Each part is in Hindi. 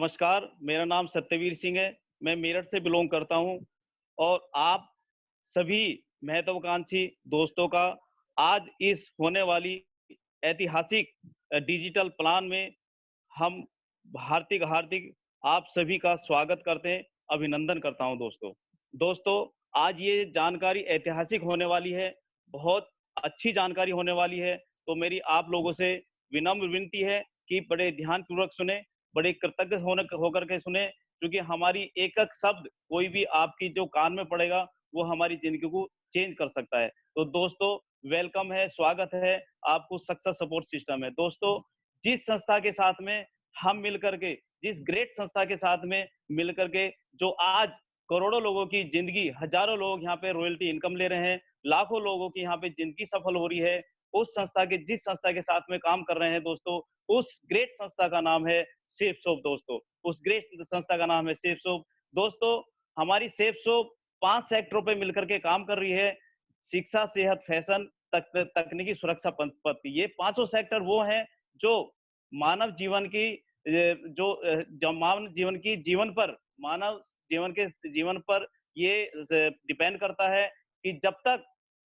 नमस्कार, मेरा नाम सत्यवीर सिंह है। मैं मेरठ से बिलॉन्ग करता हूँ और आप सभी महत्वाकांक्षी दोस्तों का आज इस होने वाली ऐतिहासिक डिजिटल प्लान में हम हार्दिक हार्दिक आप सभी का स्वागत करते हैं, अभिनंदन करता हूँ दोस्तों। दोस्तों, आज ये जानकारी ऐतिहासिक होने वाली है, बहुत अच्छी जानकारी होने वाली है, तो मेरी आप लोगों से विनम्र विनती है कि बड़े ध्यानपूर्वक सुनें, बड़े कृतज्ञ होने होकर के सुनें, क्योंकि हमारी एक-एक शब्द कोई भी आपकी जो कान में पड़ेगा, वो हमारी ज़िंदगी को चेंज कर सकता है। तो दोस्तों, वेलकम है, स्वागत है, आपको सक्सेस सपोर्ट सिस्टम है। दोस्तों, जिस संस्था के साथ में हम मिलकर के, जिस ग्रेट संस्था के साथ में मिलकर के जो आज करोड़ों लोगों की जिंदगी, हजारों लोग यहाँ पे रॉयल्टी इनकम ले रहे हैं, लाखों लोगों की यहाँ पे जिंदगी सफल हो रही है, उस संस्था के जिस संस्था के साथ में काम कर रहे हैं दोस्तों, उस ग्रेट संस्था का नाम है सेफसॉप दोस्तों। उस ग्रेट संस्था का नाम है सेफसॉप। दोस्तों, हमारी सेफसॉप 5 सेक्टरों पे मिलकर के काम कर रही है। शिक्षा, सेहत, फैशन, तकनीकी सुरक्षा, संपत्ति। ये पांचों सेक्टर वो हैं जो मानव जीवन की जो मानव जीवन की जीवन पर मानव जीवन के जीवन पर ये डिपेंड करता है कि जब तक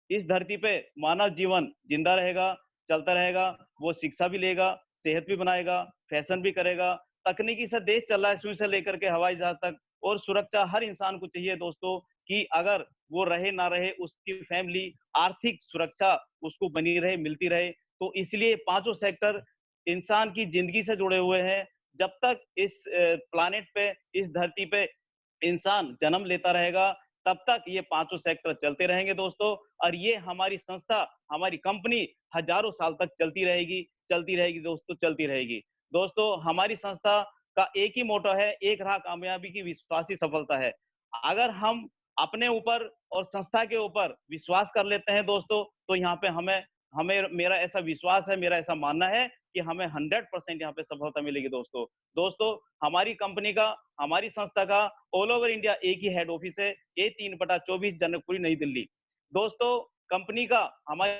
इस धरती पे मानव जीवन जिंदा रहेगा, चलता रहेगा, वो शिक्षा भी लेगा, सेहत भी बनाएगा, फैशन भी करेगा, तकनीकी से देश चल रहा है, सुई से लेकर के हवाई जहाज तक, और सुरक्षा हर इंसान को चाहिए दोस्तों कि अगर वो रहे ना रहे, उसकी फैमिली आर्थिक सुरक्षा उसको बनी रहे, मिलती रहे। तो इसलिए पांचों सेक्टर इंसान की जिंदगी से जुड़े हुए हैं। जब तक इस प्लानेट पे, इस धरती पे इंसान जन्म लेता रहेगा, तब तक ये पांचों सेक्टर चलते रहेंगे दोस्तों। और ये हमारी संस्था, हमारी कंपनी हजारों साल तक चलती रहेगी दोस्तों, चलती रहेगी। दोस्तों, हमारी संस्था का एक ही मोटो है, एक राह कामयाबी की, विश्वास ही सफलता है। अगर हम अपने ऊपर और संस्था के ऊपर विश्वास कर लेते हैं दोस्तों, तो यहाँ पे हमें हमें मेरा ऐसा विश्वास है, मेरा ऐसा मानना है कि हमें 100% यहाँ पे सफलता मिलेगी दोस्तों। दोस्तों, हमारी कंपनी का, हमारी संस्था का ऑल ओवर इंडिया एक ही हेड ऑफिस है, A3/24 जनकपुरी, नई दिल्ली। दोस्तों, कंपनी का, हमारी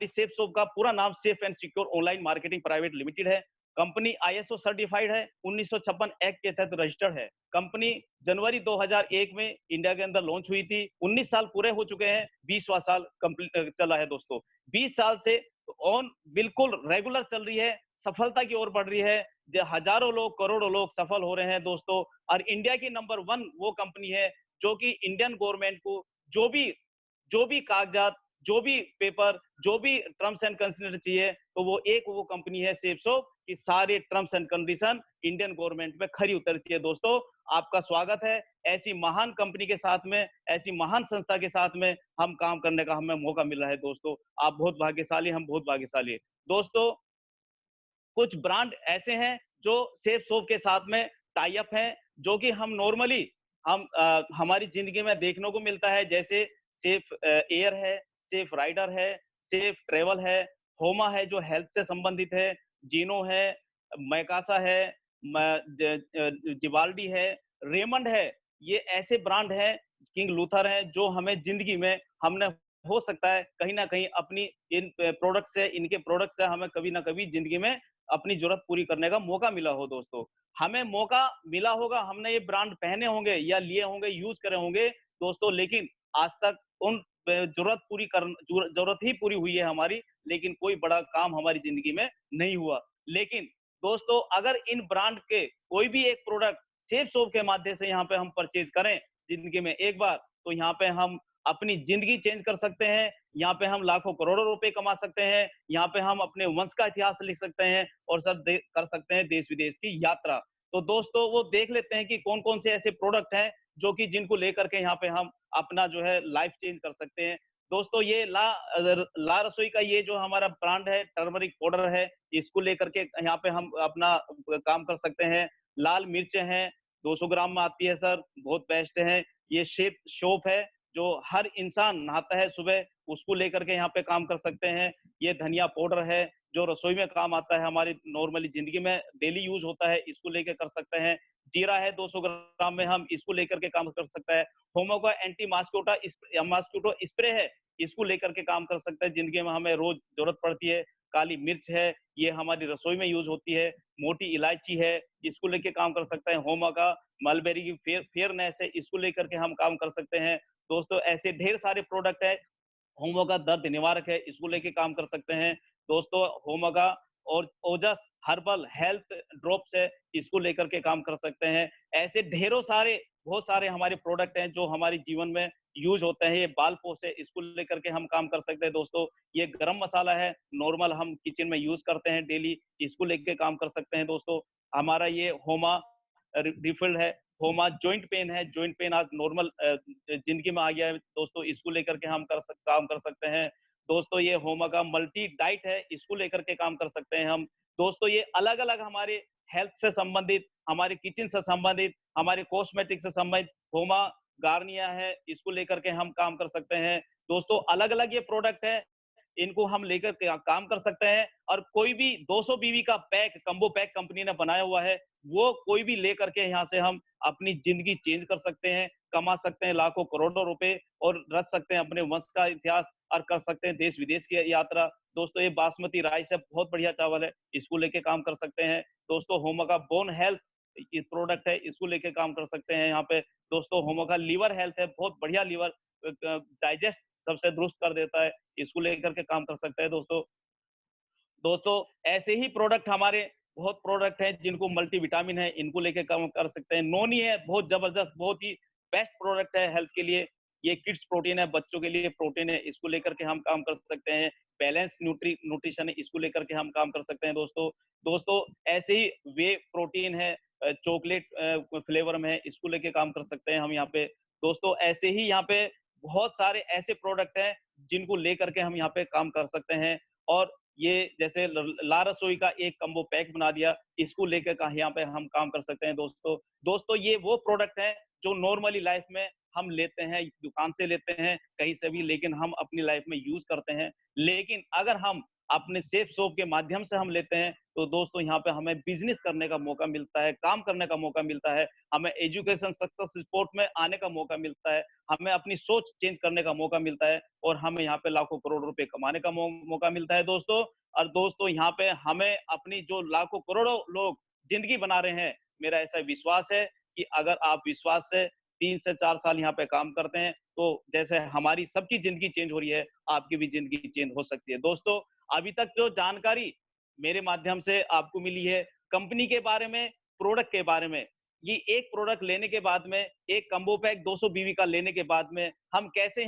सेफ शॉप का पूरा नाम safe and secure online marketing private limited है। कंपनी ISO सर्टिफाइड है, 1956 एक्ट के तहत रजिस्टर्ड है। कंपनी जनवरी 2001 में इंडिया के अंदर लॉन्च हुई थी। 19 साल पूरे हो चुके हैं, 20वां साल कंप्लीट चला है दोस्तों। 20 साल से ऑन बिल्कुल रेगुलर चल रही है, सफलता की ओर बढ़ रही है। हजारों लोग, करोड़ों लोग सफल हो रहे हैं दोस्तों। और इंडिया की नंबर 1 वो कंपनी है जो कि इंडियन गवर्नमेंट को जो भी कागजात, जो भी पेपर, जो भी टर्म्स एंड कंडीशन चाहिए, तो वो कंपनी है सेफसॉप की सारे terms and condition Indian government में खरी उतरती है दोस्तों। आपका स्वागत है। ऐसी महान कंपनी के साथ में, ऐसी महान संस्था के साथ में हम काम करने का हमें मौका मिल रहा है दोस्तों। आप बहुत भाग्यशाली, हम बहुत भाग्यशाली है दोस्तों। कुछ ब्रांड ऐसे हैं जो सेफ सोप के साथ में टाई अप हैं, जो कि हम नॉर्मली हमारी जिंदगी में देखने को मिलता है, जैसे सेफ एयर है, सेफ राइडर है, सेफ ट्रेवल है, होमा है जो हेल्थ से संबंधित है, जीनो है, मैकासा है, जिवाल्डी है, रेमंड है। ये ऐसे ब्रांड हैं, किंग लूथर है, जो हमें जिंदगी में हमने हो सकता है कहीं ना कहीं अपनी इन प्रोडक्ट से, इनके प्रोडक्ट से हमें कभी ना कभी जिंदगी में अपनी जरूरत पूरी करने का मौका मिला हो दोस्तों। हमें मौका मिला होगा, हमने ये ब्रांड पहने होंगे या लिए होंगे, यूज करे होंगे दोस्तों, लेकिन आज तक उन जरूरत ही पूरी हुई है हमारी, लेकिन कोई बड़ा काम हमारी जिंदगी में नहीं हुआ। लेकिन दोस्तों, अगर इन ब्रांड के कोई भी एक प्रोडक्ट सेफ शॉप के माध्यम से यहाँ पे हम परचेज करें जिंदगी में एक बार, तो यहाँ पे हम अपनी जिंदगी चेंज कर सकते हैं। यहाँ पे हम लाखों करोड़ों रुपए कमा सकते हैं। यहाँ पे हम अपने वंश का इतिहास लिख सकते हैं और सर कर सकते हैं देश विदेश की यात्रा। तो दोस्तों, वो देख लेते हैं कि कौन कौन से ऐसे प्रोडक्ट हैं जो कि जिनको लेकर के यहाँ पे हम अपना जो है लाइफ चेंज कर सकते हैं। दोस्तों, ये ला रसोई का ये जो हमारा ब्रांड है, टर्मरिक पाउडर है, इसको लेकर के यहाँ पे हम अपना काम कर सकते हैं। लाल मिर्च हैं, 200 ग्राम में आती है सर, बहुत बेस्ट है। ये शेप शोप है जो हर इंसान नहाता है सुबह, उसको लेकर के यहाँ पे काम कर सकते हैं। ये धनिया पाउडर है जो रसोई में काम आता है, हमारी नॉर्मली जिंदगी में डेली यूज होता है, इसको लेकर कर सकते हैं। जीरा है 200 ग्राम में, हम इसको लेकर के काम कर सकते हैं। होमो का एंटी मास्किटो स्प्रे है, इसको लेकर के काम कर सकते हैं, जिंदगी में हमें रोज जरूरत पड़ती है। काली मिर्च है, ये हमारी रसोई में यूज होती है, मोटी इलायची है, इसको लेके काम कर सकते हैं। होमा का मलबेरी की फेयरनेस है, इसको लेकर के हम काम कर सकते हैं। दोस्तों ऐसे ढेर सारे प्रोडक्ट है। होमो का दर्द निवारक है, इसको लेके काम कर सकते हैं। दोस्तों होमो का और ओजस हर्बल हेल्थ ड्रॉप्स है, इसको लेकर के काम कर सकते हैं। ऐसे ढेरों सारे बहुत सारे हमारे प्रोडक्ट हैं जो हमारे जीवन में यूज होते हैं। ये बाल पोस है, इसको लेकर के हम काम कर सकते हैं। दोस्तों ये गरम मसाला है, नॉर्मल हम किचन में यूज करते हैं डेली, इसको लेके काम कर सकते हैं। दोस्तों हमारा ये होमा रिफिल्ड है। होमा जॉइंट पेन है, जॉइंट पेन आज नॉर्मल जिंदगी में आ गया है दोस्तों, इसको लेकर के हम काम कर सकते हैं। दोस्तों ये होमा का मल्टी डाइट है, इसको लेकर के काम कर सकते हैं हम। दोस्तों ये अलग अलग हमारे हेल्थ से संबंधित, हमारे किचन से संबंधित, हमारे कॉस्मेटिक से संबंधित होमा गार्निया है, इसको लेकर के हम काम कर सकते हैं। दोस्तों अलग अलग ये प्रोडक्ट है, इनको हम लेकर के काम कर सकते हैं। और कोई भी 200 बीवी का पैक, कम्बो पैक कंपनी ने बनाया हुआ है, वो कोई भी लेकर के यहाँ से हम अपनी जिंदगी चेंज कर सकते हैं, कमा सकते हैं लाखों करोड़ों रुपए और रच सकते हैं अपने वंश का इतिहास और कर सकते हैं देश विदेश की यात्रा। दोस्तों ये बासमती राइस है, बहुत बढ़िया चावल है, इसको लेके काम कर सकते हैं। दोस्तों होमा का बोन हेल्थ ये प्रोडक्ट है, इसको लेके काम कर सकते हैं यहाँ पे। दोस्तों होमा का लीवर हेल्थ है, बहुत बढ़िया लीवर डाइजेस्ट सबसे दुरुस्त कर देता है, इसको लेकर के काम कर सकते हैं। दोस्तों दोस्तों ऐसे ही प्रोडक्ट हमारे बहुत प्रोडक्ट हैं जिनको मल्टीविटामिन है, इनको लेके काम कर सकते हैं। नोनी है, बहुत जबरदस्त, बहुत ही बेस्ट प्रोडक्ट है हेल्थ के लिए। ये किड्स प्रोटीन है, बच्चों के लिए प्रोटीन है, इसको लेकर के हम काम कर सकते हैं। बैलेंस न्यूट्रिशन है, इसको लेकर के हम काम कर सकते हैं। दोस्तों दोस्तों ऐसे ही वे प्रोटीन है, चॉकलेट फ्लेवर में है, इसको लेके काम कर सकते हैं हम यहाँ पे। दोस्तों ऐसे ही यहाँ पे बहुत सारे ऐसे प्रोडक्ट हैं जिनको लेकर के हम यहाँ पे काम कर सकते हैं। और ये जैसे ला रसोई का एक कम्बो पैक बना दिया, इसको लेकर यहाँ पे हम काम कर सकते हैं। दोस्तों दोस्तों ये वो प्रोडक्ट हैं जो नॉर्मली लाइफ में हम लेते हैं, दुकान से लेते हैं, कहीं से भी, लेकिन हम अपनी लाइफ में यूज करते हैं। लेकिन अगर हम अपने सेफ शॉप के माध्यम से हम लेते हैं तो दोस्तों यहाँ पे हमें बिजनेस करने का मौका मिलता है, काम करने का मौका मिलता है, हमें एजुकेशन सक्सेस स्पोर्ट में आने का मौका मिलता है, हमें अपनी सोच चेंज करने का मौका मिलता है और हमें यहाँ पे लाखों करोड़ रुपए कमाने का मौका मिलता है। दोस्तों और दोस्तों यहाँ पे हमें अपनी जो लाखों करोड़ों लोग जिंदगी बना रहे हैं, मेरा ऐसा विश्वास है कि अगर आप विश्वास से 3 से 4 साल यहाँ पे काम करते हैं तो जैसे हमारी सबकी जिंदगी चेंज हो रही है, आपकी भी जिंदगी चेंज हो सकती है। दोस्तों अभी तक जो जानकारी मेरे माध्यम से आपको मिली है कंपनी के बारे में, प्रोडक्ट के बारे में, ये एक प्रोडक्ट लेने के बाद में, एक कम्बो पैक 200 बीवी का लेने के बाद में हम कैसे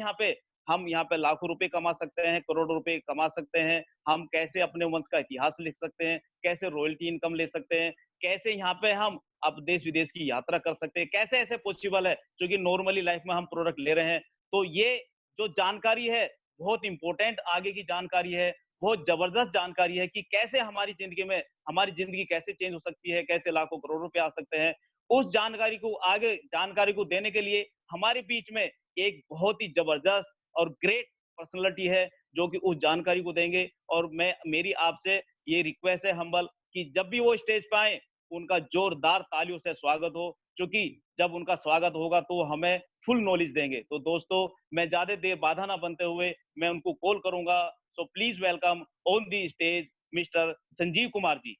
हम यहाँ पे लाखों रुपए कमा सकते हैं, करोड़ों रुपए कमा सकते हैं, हम कैसे अपने वंश का इतिहास लिख सकते हैं, कैसे रॉयल्टी इनकम ले सकते हैं, कैसे यहाँ पे हम अब देश विदेश की यात्रा कर सकते हैं, कैसे ऐसे पॉसिबल है, क्योंकि नॉर्मली लाइफ में हम प्रोडक्ट ले रहे हैं। तो ये जो जानकारी है बहुत इंपॉर्टेंट आगे की जानकारी है, बहुत जबरदस्त जानकारी है कि कैसे हमारी जिंदगी कैसे चेंज हो सकती है, कैसे लाखों करोड़ रुपए आ सकते हैं। उस जानकारी को देने के लिए हमारे बीच में एक बहुत ही जबरदस्त और ग्रेट पर्सनालिटी है जो कि उस जानकारी को देंगे। और मेरी आपसे ये रिक्वेस्ट है हम्बल कि जब भी वो स्टेज पे आए उनका जोरदार तालियों से स्वागत हो, क्योंकि जब उनका स्वागत होगा तो हमें फुल नॉलेज देंगे। तो दोस्तों मैं ज्यादा देर बाधा ना बनते हुए मैं उनको कॉल करूंगा। So please welcome on the stage mister Sanjeev Kumar ji.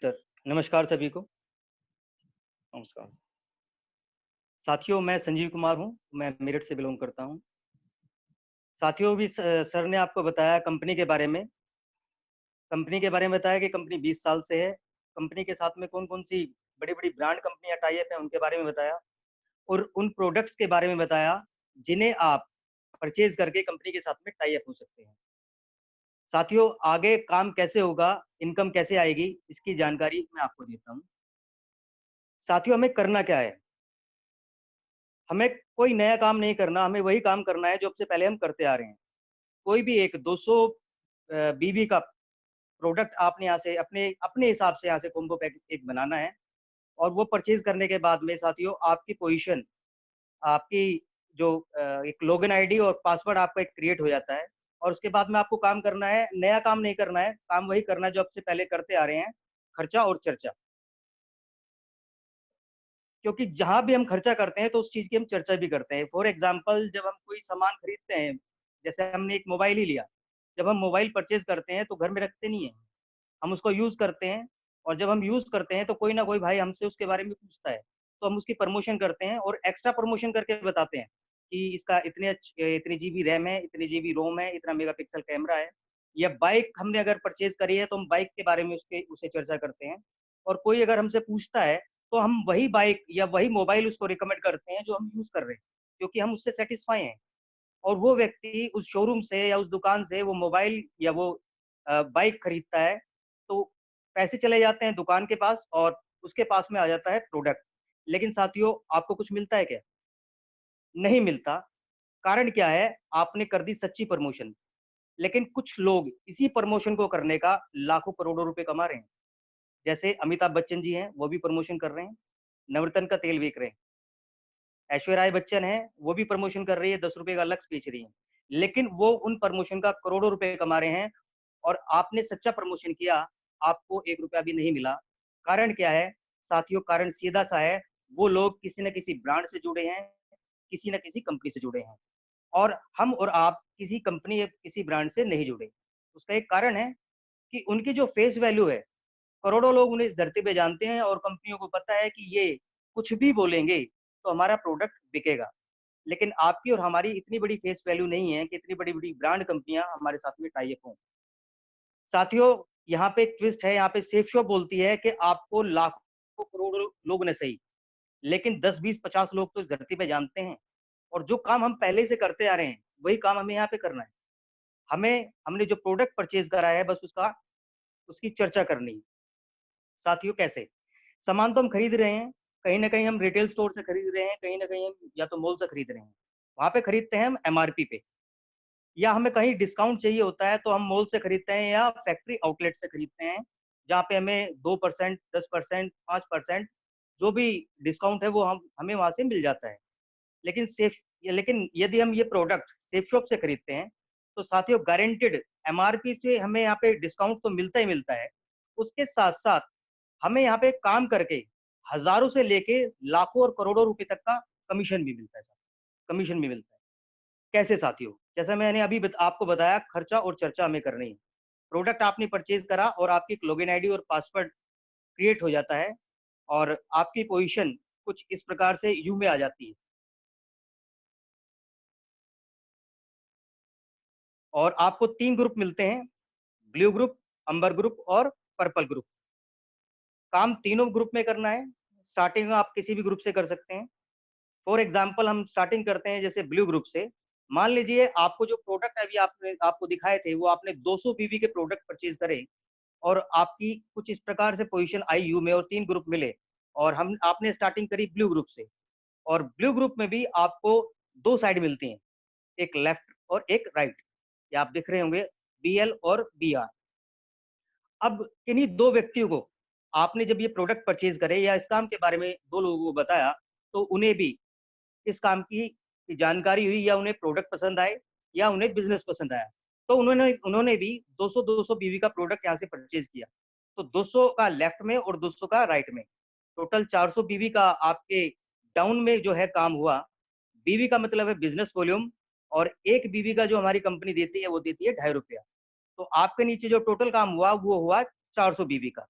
Sir नमस्कार सभी को। नमस्कार साथियों, मैं संजीव कुमार हूं, मैं मेरठ से बिलोंग करता हूं। साथियों भी सर ने आपको बताया कंपनी के बारे में बताया कि कंपनी 20 साल से है। कंपनी के साथ में कौन कौन सी बड़ी बड़ी ब्रांड कंपनियां टाई अप हैं उनके बारे में बताया और उन प्रोडक्ट्स के बारे में बताया जिन्हें आप परचेज करके कंपनी के साथ में टाई अप हो सकते हैं। साथियों आगे काम कैसे होगा, इनकम कैसे आएगी, इसकी जानकारी मैं आपको देता हूँ। साथियों हमें करना क्या है, हमें कोई नया काम नहीं करना, हमें वही काम करना है जो सबसे पहले हम करते आ रहे हैं। कोई भी एक 200 बीवी का प्रोडक्ट आपने यहाँ से अपने हिसाब से यहाँ से कॉम्बो पैक एक बनाना है और वो परचेज करने के बाद में साथियों आपकी पोजीशन, आपकी जो एक लॉगिन आईडी और पासवर्ड आपका एक क्रिएट हो जाता है और उसके बाद में आपको काम करना है, नया काम नहीं करना है, काम वही करना है जो आपसे पहले करते आ रहे हैं, खर्चा और चर्चा। क्योंकि जहां भी हम खर्चा करते हैं तो उस चीज की हम चर्चा भी करते हैं। फॉर एग्जाम्पल जब हम कोई सामान खरीदते हैं, जैसे हमने एक मोबाइल ही लिया, जब हम मोबाइल परचेज करते हैं तो घर में रखते नहीं हैं, हम उसको यूज़ करते हैं, और जब हम यूज़ करते हैं तो कोई ना कोई भाई हमसे उसके बारे में पूछता है, तो हम उसकी प्रमोशन करते हैं और एक्स्ट्रा प्रमोशन करके बताते हैं कि इसका इतने जीबी रैम है, इतने जीबी रोम है, इतना मेगापिक्सल कैमरा है। या बाइक हमने अगर परचेज करी है तो हम बाइक के बारे में उसके उसे चर्चा करते हैं, और कोई अगर हमसे पूछता है तो हम वही बाइक या वही मोबाइल उसको रिकमेंड करते हैं जो हम यूज़ कर रहे हैं, क्योंकि हम उससे सैटिस्फाई हैं। और वो व्यक्ति उस शोरूम से या उस दुकान से वो मोबाइल या वो बाइक खरीदता है, तो पैसे चले जाते हैं दुकान के पास और उसके पास में आ जाता है प्रोडक्ट। लेकिन साथियों, आपको कुछ मिलता है क्या? नहीं मिलता। कारण क्या है? आपने कर दी सच्ची प्रमोशन, लेकिन कुछ लोग इसी प्रमोशन को करने का लाखों करोड़ों रुपए कमा रहे हैं। जैसे अमिताभ बच्चन जी हैं, वो भी प्रमोशन कर रहे हैं, नवरत्न का तेल बेच रहे हैं। ऐश्वर्या राय बच्चन है, वो भी प्रमोशन कर रही है, ₹10 का लक्स बेच रही हैं। लेकिन वो उन प्रमोशन का करोड़ों रुपए कमा रहे हैं, और आपने सच्चा प्रमोशन किया, आपको ₹1 भी नहीं मिला। कारण क्या है? साथियों, कारण सीधा-सा है, वो लोग किसी न किसी ब्रांड से जुड़े हैं, किसी न किसी कंपनी से जुड़े हैं, और हम और आप किसी कंपनी या किसी ब्रांड से नहीं जुड़े। उसका एक कारण है कि उनकी जो फेस वैल्यू है, करोड़ों लोग उन्हें इस धरती पे जानते हैं, और कंपनियों को पता है कि ये कुछ भी बोलेंगे, तो हमारा प्रोडक्ट बिकेगा। लेकिन आपकी और हमारी इतनी बड़ी फेस वैल्यू नहीं है कि इतनी बड़ी-बड़ी ब्रांड कंपनियाँ हमारे साथ में टाई अप हों। साथियों, यहाँ पे एक ट्विस्ट है, यहाँ पे सेफ शॉप बोलती है कि आपको लाखों करोड़ों लोग ने सही, लेकिन 10, 20, 50 लोग तो इस धरती पे जानते हैं, और जो काम हम पहले से करते आ रहे हैं, वही काम हमें यहाँ पे करना है। हमने जो प्रोडक्ट परचेज़ करा है, बस उसकी चर्चा करनी है। साथियों, कैसे? सामान तो हम खरीद रहे हैं, कहीं न कहीं हम रिटेल स्टोर से खरीद रहे हैं, कहीं न कहीं हम या तो मॉल से खरीद रहे हैं। वहाँ पे खरीदते हैं हम एमआरपी पे, या हमें कहीं डिस्काउंट चाहिए होता है तो हम मॉल से खरीदते हैं या फैक्ट्री आउटलेट से खरीदते हैं, जहाँ पे हमें 2%, 10%, 5% जो भी डिस्काउंट है वो हम हमें वहाँ से मिल जाता है। लेकिन यदि हम ये प्रोडक्ट सेफ शॉप से खरीदते हैं, तो साथियों, गारंटेड एमआरपी से हमें यहाँ पे डिस्काउंट तो मिलता ही मिलता है। उसके साथ-साथ हमें यहाँ पे काम करके हज़ारों से लेके लाखों और करोड़ों रुपए तक का कमीशन भी मिलता है साहब, कमीशन भी मिलता है। कैसे साथियों? जैसा मैंने अभी आपको बताया, खर्चा और चर्चा हमें करनी है। प्रोडक्ट आपने परचेज़ करा और आपकी एक लॉगिन आईडी और पासवर्ड क्रिएट हो जाता है, और आपकी पोज़ीशन कुछ इस प्रकार से यू में आ जाती है। और आपको 3 ग्रुप मिलते हैं, ब्लू ग्रुप, अम्बर ग्रुप और पर्पल ग्रुप। काम तीनों ग्रुप में करना है। स्टार्टिंग में आप किसी भी ग्रुप से कर सकते हैं। फॉर एग्ज़ाम्पल हम स्टार्टिंग करते हैं जैसे ब्लू ग्रुप से। मान लीजिए आपको जो प्रोडक्ट अभी आपने आपको दिखाए थे, वो आपने 200 पीवी के प्रोडक्ट परचेज़ करे, और आपकी कुछ इस प्रकार से पोज़ीशन आई यू में और 3 ग्रुप मिले, और हम आपने स्टार्टिंग करी ब्लू ग्रुप से। और ब्लू ग्रुप में भी आपको 2 साइड मिलती हैं, एक लेफ्ट और एक राइट। ये आप देख रहे होंगे, बीएल और बीआर। अब किन्हीं 2 व्यक्तियों को आपने जब ये प्रोडक्ट परचेज़ करे या इस काम के बारे में 2 लोगों को बताया, तो उन्हें भी इस काम की जानकारी हुई, या उन्हें प्रोडक्ट पसंद आए, या उन्हें बिज़नेस पसंद आया। तो उन्होंने उन्होंने भी 200-200 बीवी का प्रोडक्ट यहाँ से परचेज़ किया। तो 200 का लेफ्ट में और 200 का राइट में। टोटल 400 बीवी का आपके डाउन में जो है काम हुआ। बीवी का मतलब है बिज़नेस वॉल्यूम, और 1 बीवी का जो हमारी कंपनी देती है, वो देती है ₹2.5। तो आपके नीचे जो टोटल काम हुआ, वो हुआ 400 बीवी का।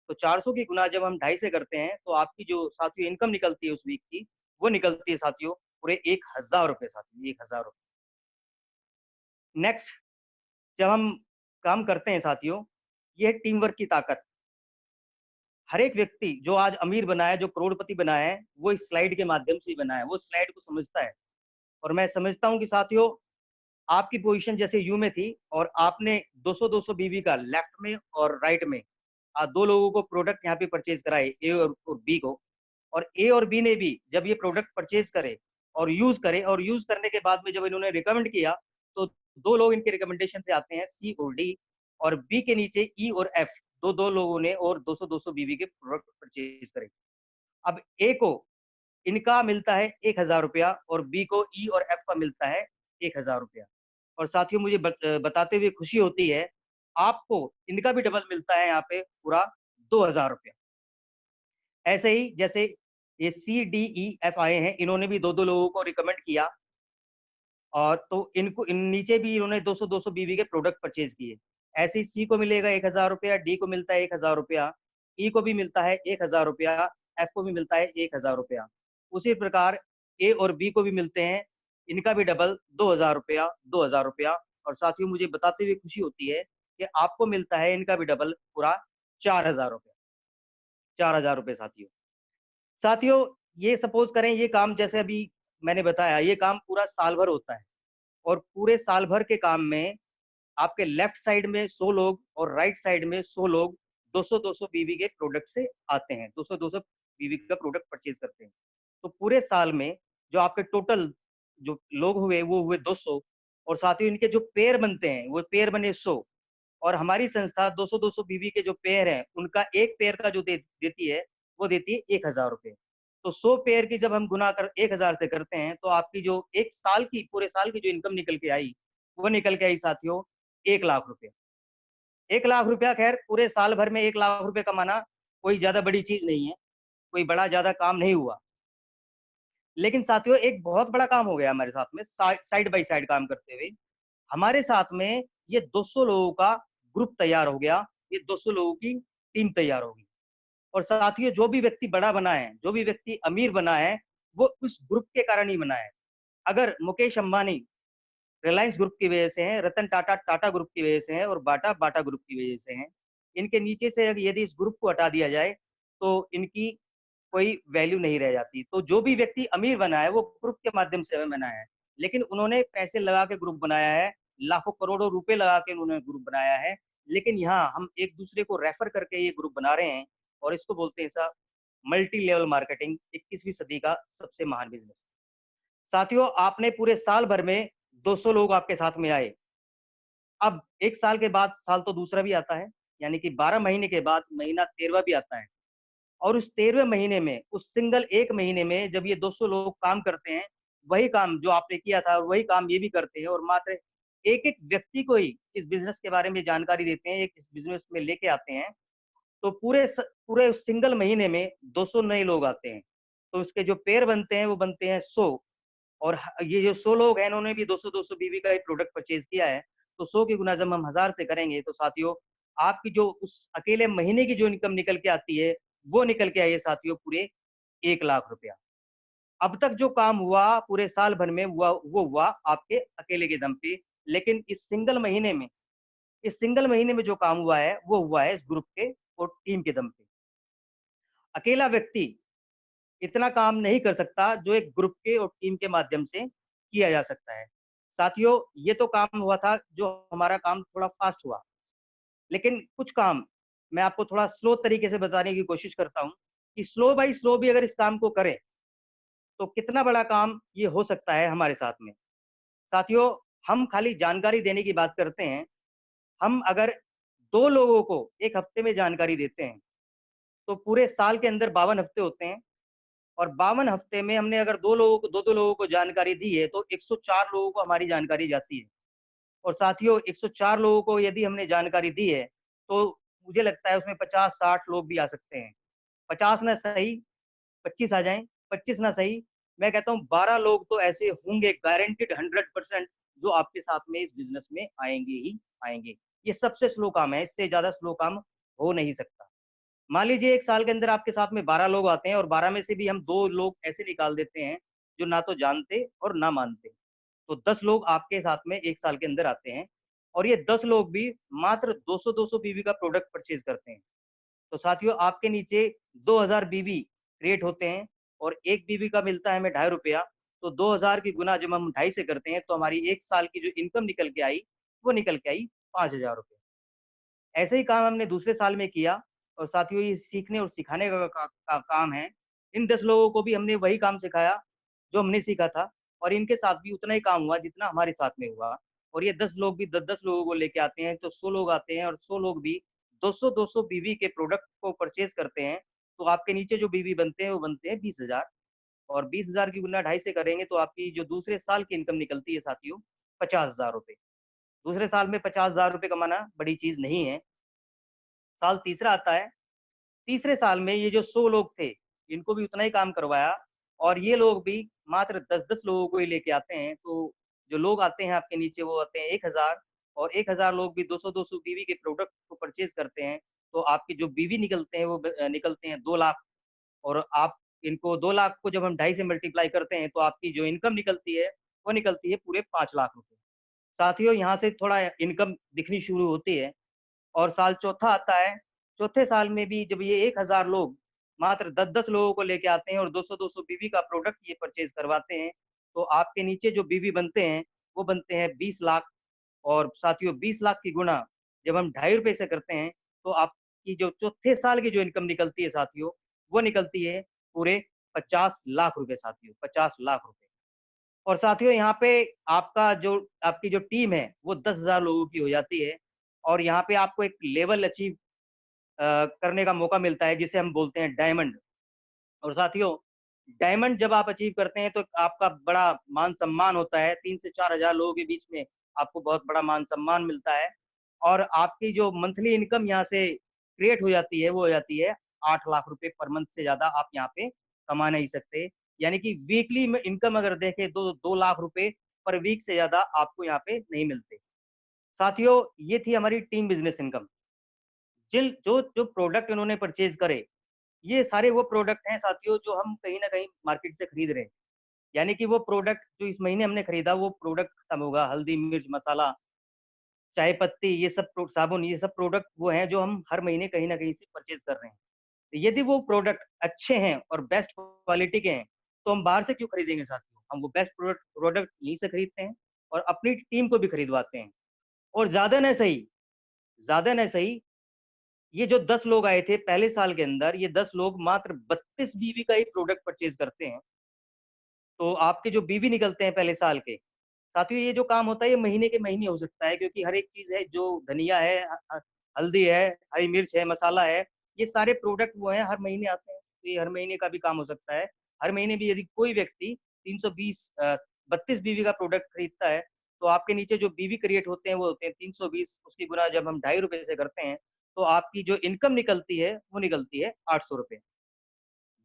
तो 400 की गुना जब हम 2.5 से करते हैं, तो आपकी जो साथियों इनकम निकलती है उस वीक की, वो निकलती है साथियों पूरे ₹1000 साथियों, ₹1000। नेक्स्ट, जब हम काम करते हैं साथियों, ये है टीम वर्क की ताकत। हर एक व्यक्ति जो आज अमीर बना है, जो करोड़पति बना है, वो इस स्लाइड के माध्यम से ही बना है, वो स्लाइड को समझता है। और मैं समझता हूँ कि साथियों, आपकी पोज़ीशन जैसे यू में थी, और आपने 200-200 बीवी का लेफ्ट में और राइट में 2 लोगों को प्रोडक्ट यहाँ पे परचेज़ कराए, ए और बी को। और ए और बी ने भी जब ये प्रोडक्ट परचेज़ करे और यूज़ करने के बाद में जब इन्होंने रिकमेंड किया, तो 2 लोग इनके रिकमेंडेशन से आते हैं, सी और डी, और बी के नीचे ई और एफ, 2-2 लोगों ने और 200-200 बीवी के प्रोडक्ट परचेज़ करे। अब ए को इनका मिलता है ₹1000, और बी को ई और एफ का मिलता है ₹1000। और साथियों, मुझे बताते हुए खुशी होती है, आपको इनका भी डबल मिलता है यहाँ पे पूरा ₹2000। ऐसे ही जैसे ये सी, डी, ई, एफ आए हैं, इन्होंने भी 2-2 लोगों को रिकमेंड किया, और तो इनको नीचे भी इन्होंने 200-200 बीवी के प्रोडक्ट परचेज किए। ऐसे ही सी को मिलेगा 1000 रुपया, डी को मिलता है 1000 रुपया, ई को भी मिलता है 1000 रुपया, एफ को भी मिलता है 1000 रुपया। उसी प्रकार ए और बी को भी मिलते हैं, इनका भी डबल 2000 रुपया, 2000 रुपया। और साथियों मुझे बताते हुए खुशी होती है कि आपको मिलता है इनका भी डबल पूरा 4000 रुपया, 4000 रुपये साथियों। साथियों ये सपोज करें ये काम जैसे अभी मैंने बताया, ये काम पूरा साल भर होता है और पूरे साल भर के काम में आपके लेफ्ट साइड में 100 लोग और राइट साइड में 100 लोग 200-200 बीवी के प्रोडक्ट से आते हैं, 200-200 बीवी का प्रोडक्ट परचेज करते हैं। तो पूरे साल में जो आपके टोटल जो लोग हुए वो हुए 200 और साथ ही इनके जो पेयर बनते हैं वो पेयर बने 100 और हमारी संस्था 200-200 बीवी के जो पेयर हैं उनका एक पेयर का जो देती है वो देती है 1000 रुपये। तो 100 पेयर की जब हम गुना कर 1000 से करते हैं तो आपकी जो एक साल की पूरे साल की जो इनकम निकल के आई वो निकल के आई साथियों 1,00,000 रुपये। 1,00,000 रुपया खैर पूरे साल भर में 1,00,000 रुपये कमाना कोई ज्यादा बड़ी चीज नहीं है, कोई बड़ा ज्यादा काम नहीं हुआ। लेकिन साथियों एक बहुत बड़ा काम हो गया हमारे साथ में साइड बाय साइड काम करते हुए। हमारे साथ में ये 200 लोगों का ग्रुप तैयार हो गया, ये 200 लोगों की टीम तैयार होगी। और साथियों जो भी व्यक्ति बड़ा बना है, जो भी व्यक्ति अमीर बना है, वो उस ग्रुप के कारण ही बना है। अगर मुकेश अंबानी रिलायंस ग्रुप की वजह से हैं, रतन टाटा टाटा ग्रुप की वजह से हैं और बाटा बाटा ग्रुप की वजह से हैं, इनके नीचे से यदि इस ग्रुप को हटा दिया जाए तो इनकी कोई वैल्यू नहीं रह जाती। तो जो भी व्यक्ति अमीर बना है वो ग्रुप के माध्यम से बना है, लेकिन उन्होंने पैसे लगा के ग्रुप बनाया है, लाखों करोड़ों रुपए लगा के उन्होंने ग्रुप बनाया है। लेकिन यहाँ हम एक दूसरे को रेफर करके ये ग्रुप बना रहे हैं और इसको बोलते हैं सर मल्टी लेवल मार्केटिंग, 21वीं सदी का सबसे महान बिजनेस। साथियों आपने पूरे साल भर में 200 लोग आपके साथ में आए। अब एक साल के बाद साल तो दूसरा भी आता है, यानी कि 12 महीने के बाद महीना 13वां भी आता है। और उस 13वें महीने में उस सिंगल एक महीने में जब ये 200 लोग काम करते हैं, वही काम जो आपने किया था वही काम ये भी करते हैं और मात्र एक एक व्यक्ति को ही इस बिजनेस के बारे में जानकारी देते हैं, एक इस बिजनेस में लेके आते हैं। तो पूरे सिंगल महीने में 200 नए लोग आते हैं। तो उसके जो पेयर बनते हैं वो बनते हैं 100 और ये जो 100 लोग हैं इन्होंने भी 200-200 बीवी का एक प्रोडक्ट परचेज किया है। तो 100 की गुना जब हम 1000 से करेंगे तो साथियों आपकी जो उस अकेले महीने की जो इनकम निकल के आती है वो निकल के आई है साथियों पूरे 1,00,000 रुपया। अब तक जो काम हुआ पूरे साल भर में हुआ वो हुआ आपके अकेले के दम पे, लेकिन इस सिंगल महीने में जो काम हुआ है वो हुआ है इस ग्रुप के और टीम के दम पे। अकेला व्यक्ति इतना काम नहीं कर सकता जो एक ग्रुप के और टीम के माध्यम से किया जा सकता है। साथियों ये तो काम हुआ था जो हमारा काम थोड़ा फास्ट हुआ, लेकिन कुछ काम मैं आपको थोड़ा स्लो तरीके से बताने की कोशिश करता हूँ कि स्लो बाय स्लो भी अगर इस काम को करें तो कितना बड़ा काम ये हो सकता है हमारे साथ में। साथियों हम खाली जानकारी देने की बात करते हैं, हम अगर 2 लोगों को 1 हफ्ते में जानकारी देते हैं तो पूरे साल के अंदर 52 हफ्ते होते हैं और 52 हफ्ते में हमने अगर 2 लोगों को जानकारी दी है तो 104 लोगों को हमारी जानकारी जाती है। और साथियों 104 लोगों को यदि हमने जानकारी दी है तो मुझे लगता है उसमें 50-60 लोग भी आ सकते हैं। 50 ना सही 25 आ जाएं, 25 ना सही मैं कहता हूँ 12 लोग तो ऐसे होंगे गारंटेड 100% जो आपके साथ में इस बिजनेस में आएंगे ही आएंगे। ये सबसे स्लो काम है, इससे ज्यादा स्लो काम हो नहीं सकता। मान लीजिए एक साल के अंदर आपके साथ में 12 लोग आते हैं और 12 में से भी हम 2 लोग ऐसे निकाल देते हैं जो ना तो जानते और ना मानते, तो 10 लोग आपके साथ में एक साल के अंदर आते हैं और ये 10 लोग भी मात्र 200-200 बीवी का प्रोडक्ट परचेज करते हैं। तो साथियों आपके नीचे 2000 बीवी क्रिएट होते हैं और एक बीवी का मिलता है हमें ₹2.5। तो 2000 की गुना जब हम 2.5 से करते हैं तो हमारी एक साल की जो इनकम निकल के आई वो निकल के आई 5,000 रुपये। ऐसे ही काम हमने दूसरे साल में किया और साथियों ये सीखने और सिखाने का काम है। इन 10 लोगों को भी हमने वही काम सिखाया जो हमने सीखा था और इनके साथ भी उतना ही काम हुआ जितना हमारे साथ में हुआ। और ये 10 लोग भी 10-10 लोगों को लेके आते हैं तो 100 लोग आते हैं और 100 लोग भी 200-200 बीवी के प्रोडक्ट को परचेज करते हैं। तो आपके नीचे जो बीवी बनते हैं वो बनते हैं 20,000 और 20,000 की गुना 2.5 से करेंगे तो आपकी जो दूसरे साल की इनकम निकलती है साथियों 50,000 रुपये। दूसरे साल में 50,000 रुपये कमाना बड़ी चीज नहीं है। साल तीसरा आता है, तीसरे साल में ये जो 100 लोग थे इनको भी उतना ही काम करवाया और ये लोग भी मात्र 10-10 लोगों को ही लेके आते हैं। तो जो लोग आते हैं आपके नीचे वो आते हैं 1000, और 1000 लोग भी 200-200 बीवी के प्रोडक्ट को परचेज करते हैं, तो आपके जो बीवी निकलते हैं वो निकलते हैं 2 लाख। और आप इनको 2 लाख को जब हम 2.5 से मल्टीप्लाई करते हैं तो आपकी जो इनकम निकलती है वो निकलती है पूरे 5 लाख रुपए। साथियों, यहाँ से थोड़ा इनकम दिखनी शुरू होती है और साल चौथा आता है। चौथे साल में भी जब ये 1000 लोग मात्र 10-10 लोगों को लेके आते हैं और 200-200 बीवी का प्रोडक्ट ये परचेज करवाते हैं, तो आपके नीचे जो बीवी बनते हैं वो बनते हैं 20 लाख। और साथियों, 20 लाख की गुणा जब हम ₹2.5 से करते हैं तो आपकी जो चौथे साल की जो इनकम निकलती है साथियों, वो निकलती है पूरे 50 लाख रुपए साथियों, 50 लाख रुपए। और साथियों, यहाँ पे आपकी जो टीम है वो 10,000 लोगों की हो जाती है और यहाँ पे आपको एक लेवल अचीव करने का मौका मिलता है जिसे हम बोलते हैं डायमंड। और साथियों, डायमंड जब आप अचीव करते हैं तो आपका बड़ा मान सम्मान होता है। 3 से 4,000 लोगों के बीच में आपको बहुत बड़ा मान सम्मान मिलता है और आपकी जो मंथली इनकम यहाँ से क्रिएट हो जाती है वो हो जाती है 8 लाख रुपए पर मंथ। से ज्यादा आप यहाँ पे कमा नहीं सकते। यानी कि वीकली में इनकम अगर देखें तो 2 लाख रुपए पर वीक से ज्यादा आपको यहाँ पे नहीं मिलते। साथियों, ये थी हमारी टीम बिजनेस इनकम। जिन जो जो प्रोडक्ट इन्होंने परचेज करे, ये सारे वो प्रोडक्ट हैं साथियों जो हम कहीं ना कहीं मार्केट से खरीद रहे हैं। यानी कि वो प्रोडक्ट जो इस महीने हमने खरीदा वो प्रोडक्ट खत्म होगा। हल्दी, मिर्च मसाला, चाय पत्ती, ये सब साबुन, ये सब प्रोडक्ट वो हैं जो हम हर महीने कहीं ना कहीं से परचेज कर रहे हैं। तो यदि वो प्रोडक्ट अच्छे हैं और बेस्ट क्वालिटी के हैं तो हम बाहर से क्यों खरीदेंगे साथियों। हम वो बेस्ट प्रोडक्ट प्रोडक्ट यहीं से खरीदते हैं और अपनी टीम को भी खरीदवाते हैं। और ज्यादा न सही, ये जो 10 लोग आए थे पहले साल के अंदर, ये 10 लोग मात्र 32 बीवी का ही प्रोडक्ट परचेज करते हैं। तो आपके जो बीवी निकलते हैं पहले साल के, साथियों ये जो काम होता है ये महीने के महीने हो सकता है, क्योंकि हर एक चीज है, जो धनिया है, हल्दी है, हरी मिर्च है, मसाला है, ये सारे प्रोडक्ट वो हैं हर महीने आते हैं। तो ये हर महीने का भी काम हो सकता है। हर महीने भी यदि कोई व्यक्ति 320 32 बीवी का प्रोडक्ट खरीदता है तो आपके नीचे जो बीवी क्रिएट होते हैं वो होते हैं 320। उसकी गुना जब हम ₹2.5 से करते हैं तो आपकी जो इनकम निकलती है वो निकलती है ₹800।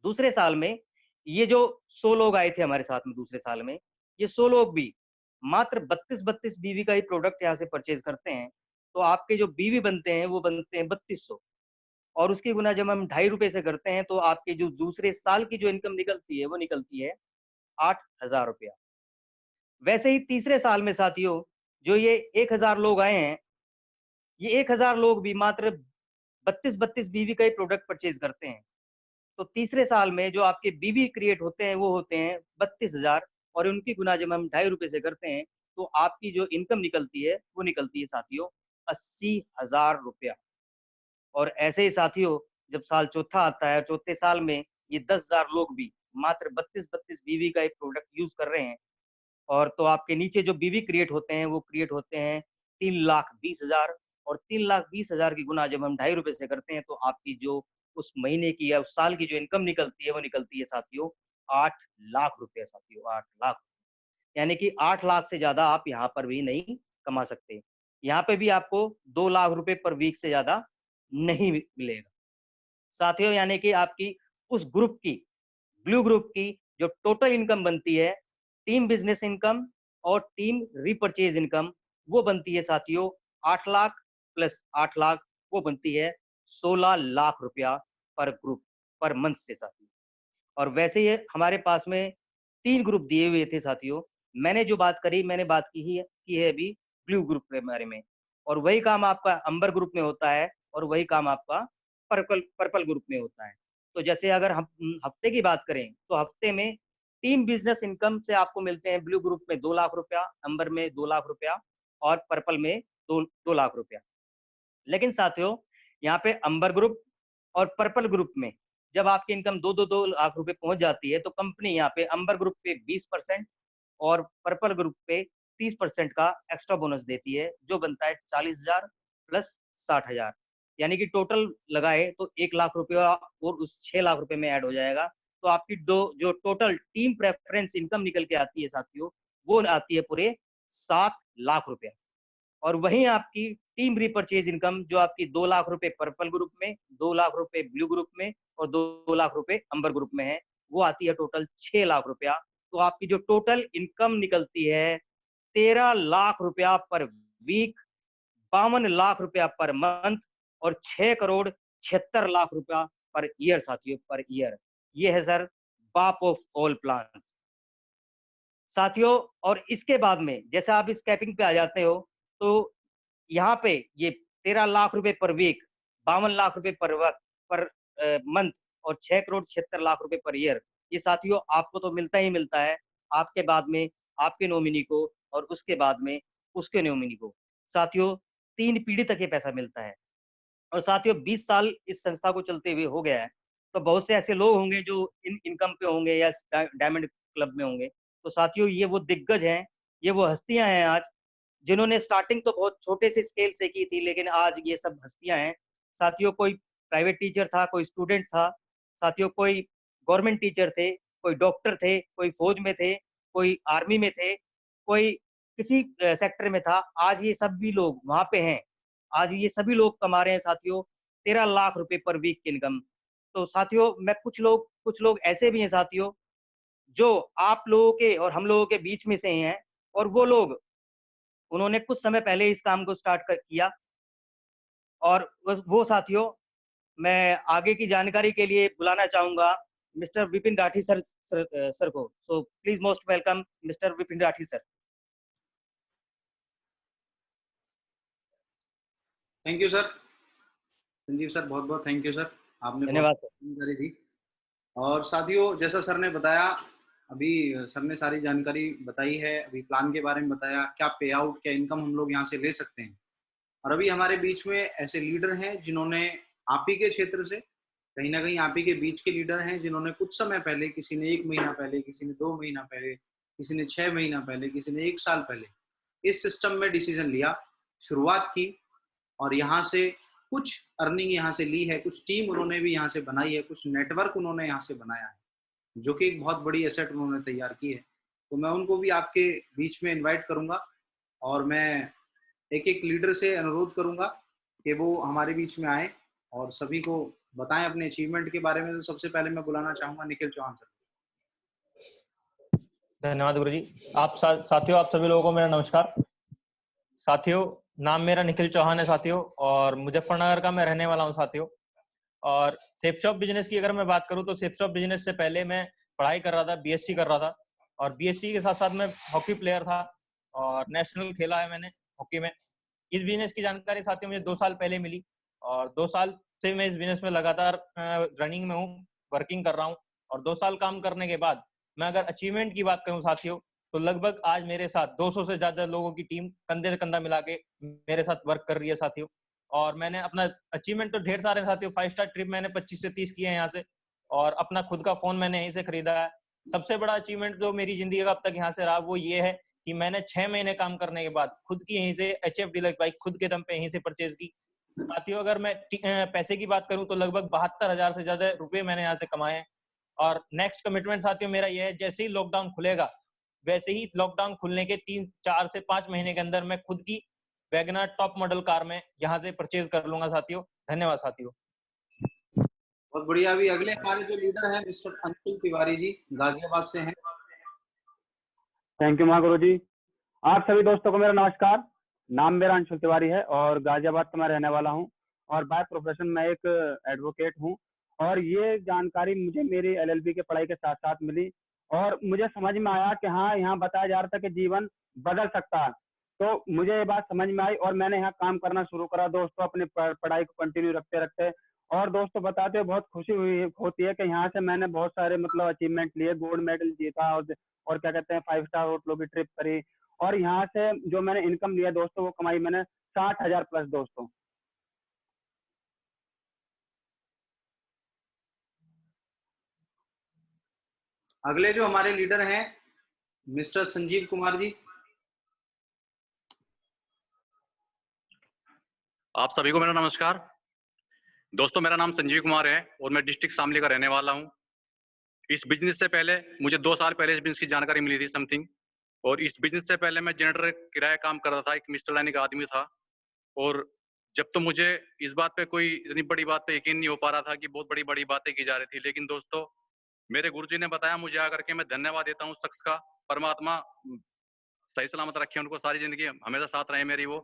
दूसरे साल में ये जो 100 लोग आए थे हमारे साथ में दूसरे साल में, ये 100 लोग भी मात्र 32 बीवी का ही प्रोडक्ट यहाँ से परचेज करते हैं। तो आपके जो बीवी बनते हैं वो बनते हैं 3200। और उसकी गुना जब हम ₹2.5 से करते हैं तो आपके जो दूसरे साल की जो इनकम निकलती है वो निकलती है ₹8,000। वैसे ही तीसरे साल में साथियों, जो ये 1000 लोग आए हैं, ये 1000 लोग भी मात्र 32 बीवी का ही प्रोडक्ट परचेज करते हैं। तो तीसरे साल में जो आपके बीवी क्रिएट होते हैं वो होते हैं 32,000। और उनकी गुना जब हम ₹2.5 से करते हैं तो आपकी जो इनकम निकलती है वो निकलती है साथियों ₹80,000। और ऐसे ही साथियों, जब साल चौथा आता है, चौथे साल में ये 10,000 लोग भी मात्र 32 बीवी का एक प्रोडक्ट यूज कर रहे हैं। और तो आपके नीचे जो बीवी क्रिएट होते हैं वो क्रिएट होते हैं 3,20,000। और 3,20,000 की गुना जब हम ₹2.5 से करते हैं तो आपकी जो उस महीने की या उस साल की जो इनकम निकलती है वो निकलती है साथियों 8 लाख रुपए। साथियों 8 लाख, यानी कि 8 लाख से ज्यादा आप यहाँ पर भी नहीं कमा सकते। यहाँ पे भी आपको 2 लाख रुपए पर वीक से ज्यादा नहीं मिलेगा साथियों। यानी कि आपकी उस ग्रुप की, ब्लू ग्रुप की जो टोटल इनकम बनती है, टीम बिजनेस इनकम और टीम रीपरचेज इनकम, वो बनती है साथियों 8 लाख प्लस 8 लाख, वो बनती है 16 लाख रुपया पर ग्रुप, पर मंथ से साथियों। और वैसे ही हमारे पास में 3 ग्रुप दिए हुए थे साथियों। मैंने जो बात करी, मैंने बात की है अभी ब्लू ग्रुप के बारे में। और वही काम आपका अंबर ग्रुप में होता है और वही काम आपका पर्पल पर्पल ग्रुप में होता है। तो जैसे अगर हम हफ्ते की बात करें तो हफ्ते में टीम बिजनेस इनकम से आपको मिलते हैं ब्लू ग्रुप में 2 लाख रुपया, अंबर में 2 लाख रुपया और पर्पल में 2 लाख रुपया। लेकिन साथियों, यहाँ पे अंबर ग्रुप और पर्पल ग्रुप में जब आपकी इनकम 2-2 लाख रुपए पहुंच जाती है तो कंपनी यहाँ पे अंबर ग्रुप पे 20% और पर्पल ग्रुप पे 30% का एक्स्ट्रा बोनस देती है, जो बनता है 40,000 प्लस 60,000। यानी कि टोटल लगाए तो 1 लाख रुपया और उस 6 लाख रुपए में ऐड हो जाएगा। तो आपकी दो जो टोटल टीम प्रेफरेंस इनकम निकल के आती है साथियों, वो आती है पूरे 7 लाख रुपया। और वहीं आपकी टीम रीपरचेज इनकम जो आपकी 2 लाख रुपए पर्पल ग्रुप में, 2 लाख रुपए ब्लू ग्रुप में और 2 लाख रुपए अंबर ग्रुप में है, वो आती है टोटल 6 लाख रुपया। तो आपकी जो टोटल इनकम निकलती है 13 लाख रुपया पर वीक, 52 लाख रुपया पर मंथ और 6 करोड़ 76 लाख रुपया पर ईयर साथियों, पर ईयर। ये है सर बाप ऑफ ऑल प्लान्स साथियों। और इसके बाद में जैसे आप इस कैपिंग पे आ जाते हो तो यहाँ पे ये 13 लाख रुपए पर वीक, 52 लाख रुपए पर वक्त पर मंथ और 6 करोड़ 76 लाख रुपए पर ईयर, ये साथियों आपको तो मिलता ही मिलता है, आपके बाद में आपके नॉमिनी को और उसके बाद में उसके नॉमिनी को। साथियों 3 पीढ़ी तक ये पैसा मिलता है। और साथियों 20 साल इस संस्था को चलते हुए हो गया है, तो बहुत से ऐसे लोग होंगे जो इन इनकम पे होंगे या डायमंड क्लब में होंगे। तो साथियों ये वो दिग्गज हैं, ये वो हस्तियां हैं आज, जिन्होंने स्टार्टिंग तो बहुत छोटे से स्केल से की थी, लेकिन आज ये सब हस्तियां हैं साथियों। कोई प्राइवेट टीचर था, कोई स्टूडेंट था साथियों, कोई गवर्नमेंट टीचर थे, कोई डॉक्टर थे, कोई फौज में थे, कोई आर्मी में थे, कोई किसी सेक्टर में था। आज ये सभी लोग वहां पे हैं, आज ये सभी लोग कमा रहे हैं साथियों 13 लाख रुपए पर वीक की इनकम। तो साथियों मैं कुछ लोग ऐसे भी हैं साथियों जो आप लोगों के और हम लोगों के बीच में से ही हैं, और वो लोग उन्होंने कुछ समय पहले इस काम को स्टार्ट किया। और वो साथियों मैं आगे की जानकारी के लिए बुलाना चाहूंगा मिस्टर विपिन राठी सर को। So please most welcome mister Vipin Rathi sir. Thank you sir, Sanjeev sir, बहुत बहुत थैंक यू सर, आपने बहुत धन्यवाद सर। जानकारी दी। और साथियों जैसा सर ने बताया, अभी सर ने सारी जानकारी बताई है, अभी प्लान के बारे में बताया, क्या पे आउट, क्या इनकम हम लोग यहाँ से ले सकते हैं। और अभी हमारे बीच में ऐसे लीडर हैं जिन्होंने आप ही के क्षेत्र से, कहीं ना कहीं आप ही के बीच के लीडर हैं जिन्होंने कुछ समय पहले, किसी ने 1 महीना पहले, किसी ने 2 महीना पहले, किसी ने 6 महीना पहले, किसी ने 1 साल पहले इस सिस्टम में डिसीजन लिया, शुरुआत की और यहाँ से कुछ अर्निंग यहाँ से ली है, कुछ टीम उन्होंने भी यहाँ से बनाई है, कुछ नेटवर्क उन्होंने यहाँ से बनाया है, जो कि एक बहुत बड़ी एसेट उन्होंने तैयार की है। तो मैं उनको भी आपके बीच में इनवाइट करूंगा और मैं एक एक लीडर से अनुरोध करूंगा कि वो हमारे बीच में आए और सभी को बताएं अपने अचीवमेंट के बारे में। तो सबसे पहले मैं बुलाना चाहूंगा निखिल चौहान सर। धन्यवाद गुरुजी। आप साथियों, आप सभी लोगों को मेरा नमस्कार। साथियों नाम मेरा निखिल चौहान है साथियों, और मुजफ्फरनगर का मैं रहने वाला हूं साथियों। और सेफ शॉप बिजनेस की अगर मैं बात करूं तो सेफ शॉप बिजनेस से पहले मैं पढ़ाई कर रहा था, बीएससी कर रहा था, और बीएससी के साथ साथ मैं हॉकी प्लेयर था और नेशनल खेला है मैंने हॉकी में। इस बिजनेस की जानकारी साथियों मुझे 2 साल पहले मिली, और 2 साल से मैं इस बिजनेस में लगातार रनिंग में हूँ, वर्किंग कर रहा हूँ। और 2 साल काम करने के बाद मैं अगर अचीवमेंट की बात करूं साथियों, तो लगभग आज मेरे साथ 200 से ज्यादा लोगों की टीम कंधे से कंधा मिला के मेरे साथ वर्क कर रही है साथियों। और मैंने अपना अचीवमेंट तो ढेर सारे साथियों, 5 स्टार ट्रिप मैंने 25 से 30 किए हैं यहाँ से, और अपना खुद का फोन मैंने यहीं से खरीदा है। सबसे बड़ा अचीवमेंट जो मेरी जिंदगी का अब तक यहाँ से रहा वो ये है कि मैंने 6 महीने काम करने के बाद खुद की यहीं से HF डीलक्स बाइक खुद के दम पे यहीं से परचेज की साथियों। अगर मैं पैसे की बात करूं तो लगभग 72,000 से ज्यादा रुपए मैंने यहाँ से कमाए हैं। और नेक्स्ट कमिटमेंट साथियों मेरा यह है, जैसे ही लॉकडाउन खुलेगा वैसे ही लॉकडाउन खुलने के 3-4 से 5 महीने के अंदर मैं खुद की वैगनर टॉप मॉडल कार में यहाँ से परचेज कर लूंगा साथियों। धन्यवाद साथियों। बहुत बढ़िया। अभी अगले हमारे जो लीडर हैं मिस्टर अंशुल तिवारी जी, गाजियाबाद से हैं। थैंक यू महागुरु जी। आप सभी दोस्तों को मेरा नमस्कार। नाम मेरा अंशुल तिवारी है और गाजियाबाद का मैं रहने वाला हूं, और बाय प्रोफेशन मैं एक एडवोकेट हूं। और ये जानकारी मुझे मेरी LLB के पढ़ाई के साथ साथ मिली, और मुझे समझ में आया कि हाँ, यहाँ बताया जा रहा था कि जीवन बदल सकता है। तो मुझे ये बात समझ में आई और मैंने यहाँ काम करना शुरू करा दोस्तों, अपनी पढ़ाई को कंटिन्यू रखते रखते। और दोस्तों बताते हुए बहुत खुशी होती है कि यहाँ से मैंने बहुत सारे मतलब अचीवमेंट लिए, गोल्ड मेडल जीता, और क्या कहते हैं 5 स्टार होटलों की ट्रिप करी। और यहाँ से जो मैंने इनकम लिया दोस्तों, वो कमाई मैंने 60,000 प्लस दोस्तों। अगले जो हमारे लीडर हैं मिस्टर संजीव कुमार जी। आप सभी को मेरा नमस्कार। दोस्तों मेरा नाम संजीव कुमार है और मैं डिस्ट्रिक्ट शामली का रहने वाला हूं। इस बिजनेस से पहले मुझे 2 साल पहले इस बिजनेस की जानकारी मिली थी समथिंग, और इस बिजनेस से पहले मैं जनरेटर किराया काम कर रहा था, एक मिस्टर लाइन का आदमी था। और जब तो मुझे इस बात पे कोई इतनी बड़ी बात पे यकीन नहीं हो पा रहा था कि बहुत बड़ी बड़ी बातें की जा रही थी, लेकिन दोस्तों मेरे गुरुजी ने बताया मुझे आकर के, मैं धन्यवाद देता हूँ उस शख्स का, परमात्मा सही सलामत रखे उनको, सारी जिंदगी हमेशा साथ रहे मेरी वो।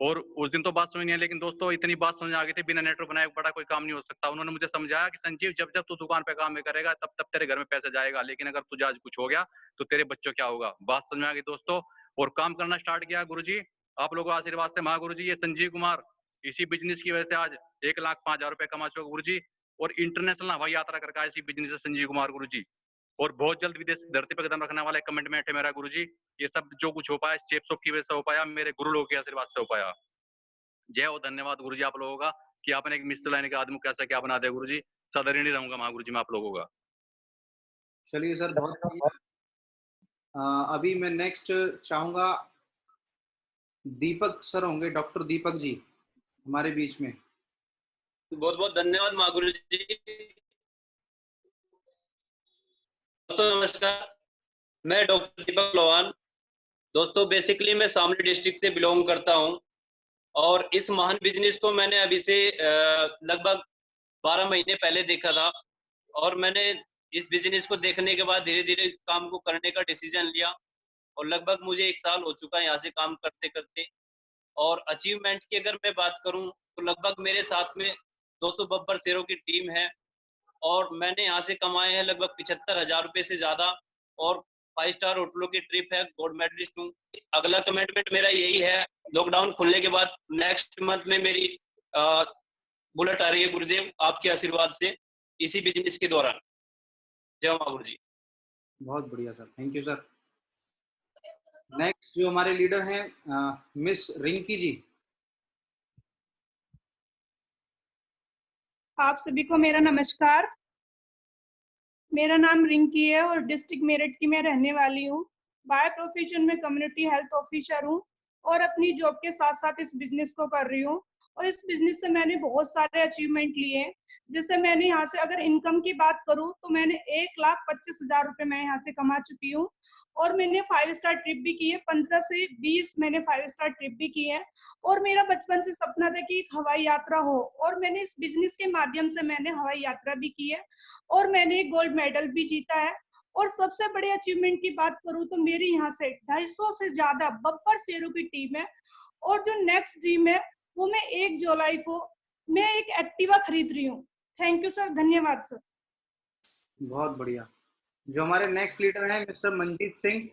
और उस दिन तो बात समझ नहीं आई, लेकिन दोस्तों इतनी बात समझ आ गई थी, बिना नेटवर्क बनाए बड़ा कोई काम नहीं हो सकता। उन्होंने मुझे समझाया कि संजीव, जब जब तू दुकान पे काम में करेगा तब तब तेरे घर में पैसा जाएगा, लेकिन अगर तुझे आज कुछ हो गया तो तेरे बच्चों क्या होगा। बात समझ में आ गई दोस्तों, और काम करना स्टार्ट किया। गुरुजी आप लोगों के आशीर्वाद से, महागुरुजी, ये संजीव कुमार इसी बिजनेस की वजह से आज 1,05,000 रुपए कमा चुका गुरुजी, और इंटरनेशनल हवाई यात्रा करके आया इसी बिजनेस से संजीव कुमार गुरुजी। और बहुत जल्द विदेश धरती पर कदम रखने वाला एक कमिटमेंट है मेरा गुरुजी। ये सब जो कुछ हो पाया शेप शॉप की वजह से हो पाया, मेरे गुरु लोगों के आशीर्वाद से हो पाया। जय हो, धन्यवाद गुरुजी आप लोगों का कि आपने एक मिस्टर लाइन के आदमी को कैसा क्या बना दिया गुरुजी। सदा ऋणी रहूंगा महागुरुजी मैं आप लोगों का। चलिए सर, बहुत बढ़िया। अभी मैं नेक्स्ट चाहूंगा दीपक सर होंगे, डॉक्टर दीपक जी हमारे बीच में। बहुत बहुत धन्यवाद महागुरु जी। दोस्तों नमस्कार, मैं डॉक्टर दीपक लोहान। दोस्तों बेसिकली मैं शामली डिस्ट्रिक्ट से बिलोंग करता हूं, और इस महान बिजनेस को मैंने अभी से लगभग 12 महीने पहले देखा था, और मैंने इस बिजनेस को देखने के बाद धीरे धीरे काम को करने का डिसीजन लिया, और लगभग मुझे 1 साल हो चुका है यहाँ से काम करते करते। और अचीवमेंट की अगर मैं बात करूं तो लगभग मेरे साथ में 200 बब्बर शेरों की टीम है, और मैंने यहाँ से कमाए हैं लगभग 75,000 रुपए से ज्यादा, और 5 स्टार होटलों की ट्रिप है, गोल्ड मेडलिस्ट हूँ। अगला कमिटमेंट मेरा यही है, लॉकडाउन खुलने के बाद नेक्स्ट मंथ में मेरी बुलेट आ रही है गुरुदेव आपके आशीर्वाद से इसी बिजनेस के दौरान। जय मां गुरु जी। बहुत बढ़िया sir, thank you sir. Next जो हमारे लीडर हैं मिस रिंकी जी। आप सभी को मेरा नमस्कार। मेरा नाम रिंकी है और डिस्ट्रिक्ट मेरठ की मैं रहने वाली हूँ। बाय प्रोफेशन में कम्युनिटी हेल्थ ऑफिसर हूँ, और अपनी जॉब के साथ साथ इस बिजनेस को कर रही हूँ। और इस बिजनेस से मैंने बहुत सारे अचीवमेंट लिए हैं। जैसे मैंने यहाँ से अगर इनकम की बात करूँ तो मैंने 1,25,000 रुपए मैं यहाँ से कमा चुकी हूँ, और मैंने 5 स्टार ट्रिप भी की है। 15 से 20 मैंने 5 स्टार ट्रिप भी की है। और मेरा बचपन से सपना था कि एक हवाई यात्रा हो, और मैंने इस बिजनेस के माध्यम से मैंने हवाई यात्रा भी की है, और मैंने एक गोल्ड मेडल भी जीता है। और सबसे बड़े अचीवमेंट की बात करूं तो मेरी यहाँ से 250 से ज्यादा बब्बर शेरों की टीम है। और जो नेक्स्ट ड्रीम है वो मैं 1 जुलाई को मैं एक एक्टिवा खरीद रही हूँ। थैंक यू सर, धन्यवाद सर। बहुत बढ़िया। जो हमारे नेक्स्ट लीडर हैं मिस्टर मनजीत सिंह।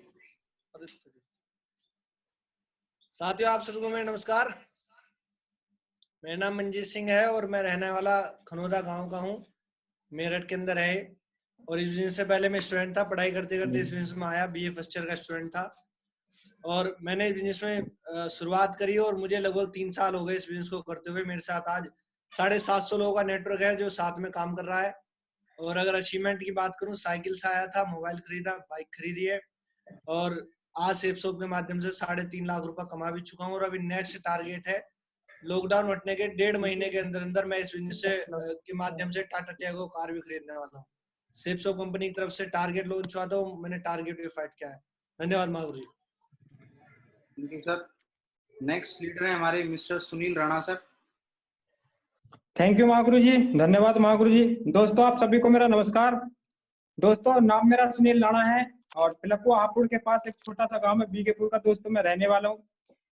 साथियों आप सबको मेरा नमस्कार। मेरा नाम मनजीत सिंह है और मैं रहने वाला खनौदा गांव का हूँ, मेरठ के अंदर है। और इस बिजनेस से पहले मैं स्टूडेंट था, पढ़ाई करते करते इस बिजनेस में आया, बीए फर्स्ट ईयर का स्टूडेंट था। और मैंने इस बिजनेस में शुरुआत करी, और मुझे लगभग 3 साल हो गए इस बिजनेस को करते हुए। मेरे साथ आज 750 लोगों का नेटवर्क है जो साथ में काम कर रहा है। और अगर अचीवमेंट की बात करूं, साइकिल से आया था, मोबाइल खरीदा, बाइक खरीदी है, और आज सेफ शॉप के माध्यम से 3.5 लाख रुपए कमा भी चुका हूँ। और अभी नेक्स्ट टारगेट है लॉकडाउन हटने के 1.5 महीने के अंदर अंदर मैं इस बिजनेस से के माध्यम से टाटा टियागो कार भी खरीदने वाला हूँ। सेफ शॉप कंपनी की तरफ से टारगेट लॉन्च हुआ, तो मैंने टारगेट भी फाइट किया है। धन्यवाद Mahaguru ji. Thank you sir. Next leader है हमारे mister Sunil Rana sir. Thank you Mahaguru ji, धन्यवाद महागुरु जी। दोस्तों आप सभी को मेरा नमस्कार। दोस्तों नाम मेरा सुनील राणा है, और पिलकुआ हापुड़ के पास एक छोटा सा गांव है बीकेपुर का दोस्तों मैं रहने वाला हूँ।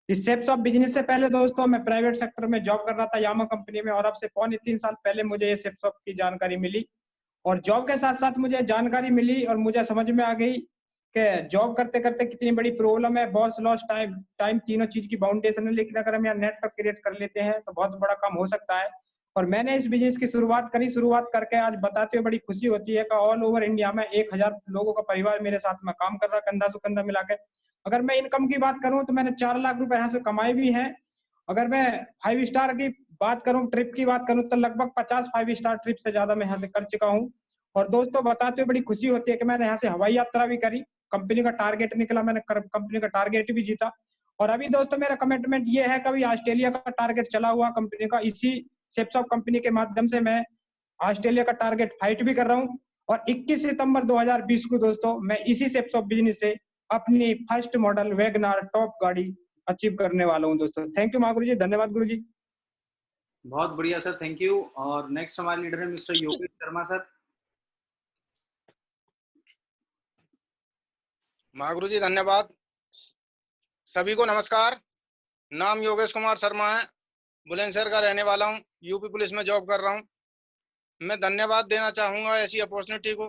इस सेफ शॉप बिजनेस से पहले दोस्तों मैं प्राइवेट सेक्टर में जॉब कर रहा था यामा कंपनी में, और अब से 2.25 साल पहले मुझे ये सेफ शॉप की जानकारी मिली। और जॉब के साथ साथ मुझे जानकारी मिली और मुझे समझ में आ गई कि जॉब करते करते कितनी बड़ी प्रॉब्लम है। बॉस लॉस टाइम तीनों चीज की बाउंडेशन है, लेकिन अगर हम यहाँ नेटवर्क क्रिएट कर लेते हैं तो बहुत बड़ा काम हो सकता है। और मैंने इस बिजनेस की शुरुआत करके आज बताते हुए बड़ी खुशी होती है कि ऑल ओवर इंडिया में 1000 लोगों का परिवार मेरे साथ में काम कर रहा है, कंधा से कंधा मिला के। अगर मैं इनकम की बात करूं तो मैंने 4 लाख रुपए यहाँ से कमाए भी हैं। अगर मैं 5 स्टार की बात करूं, ट्रिप की बात करूं, तो लगभग 50 5 स्टार ट्रिप से ज्यादा मैं यहाँ से कर चुका हूँ। और दोस्तों बताते हुए बड़ी खुशी होती है कि मैंने यहाँ से हवाई यात्रा भी करी, कंपनी का टारगेट निकला, मैंने कंपनी का टारगेट भी जीता। और अभी दोस्तों मेरा कमिटमेंट ये है, कभी ऑस्ट्रेलिया का टारगेट चला हुआ कंपनी का, इसी सेपसॉप कंपनी के माध्यम से मैं ऑस्ट्रेलिया का टारगेट फाइट भी कर रहा हूँ। और 21 सितंबर 2020 को दोस्तों मैं इसी सेपसॉप बिजनेस से अपनी फर्स्ट मॉडल वैगनार टॉप गाड़ी अचीव करने वाला हूँ दोस्तों। थैंक यू महागुरु जी, धन्यवाद गुरु जी। बहुत बढ़िया सर, थैंक यू। और नेक्स्ट हमारे लीडर है मिस्टर योगेश शर्मा सर। महागुरु जी धन्यवाद। सभी को नमस्कार। नाम योगेश कुमार शर्मा है, बुलंदशहर का रहने वाला हूँ, यूपी पुलिस में जॉब कर रहा हूँ। मैं धन्यवाद देना चाहूँगा ऐसी अपॉर्चुनिटी को,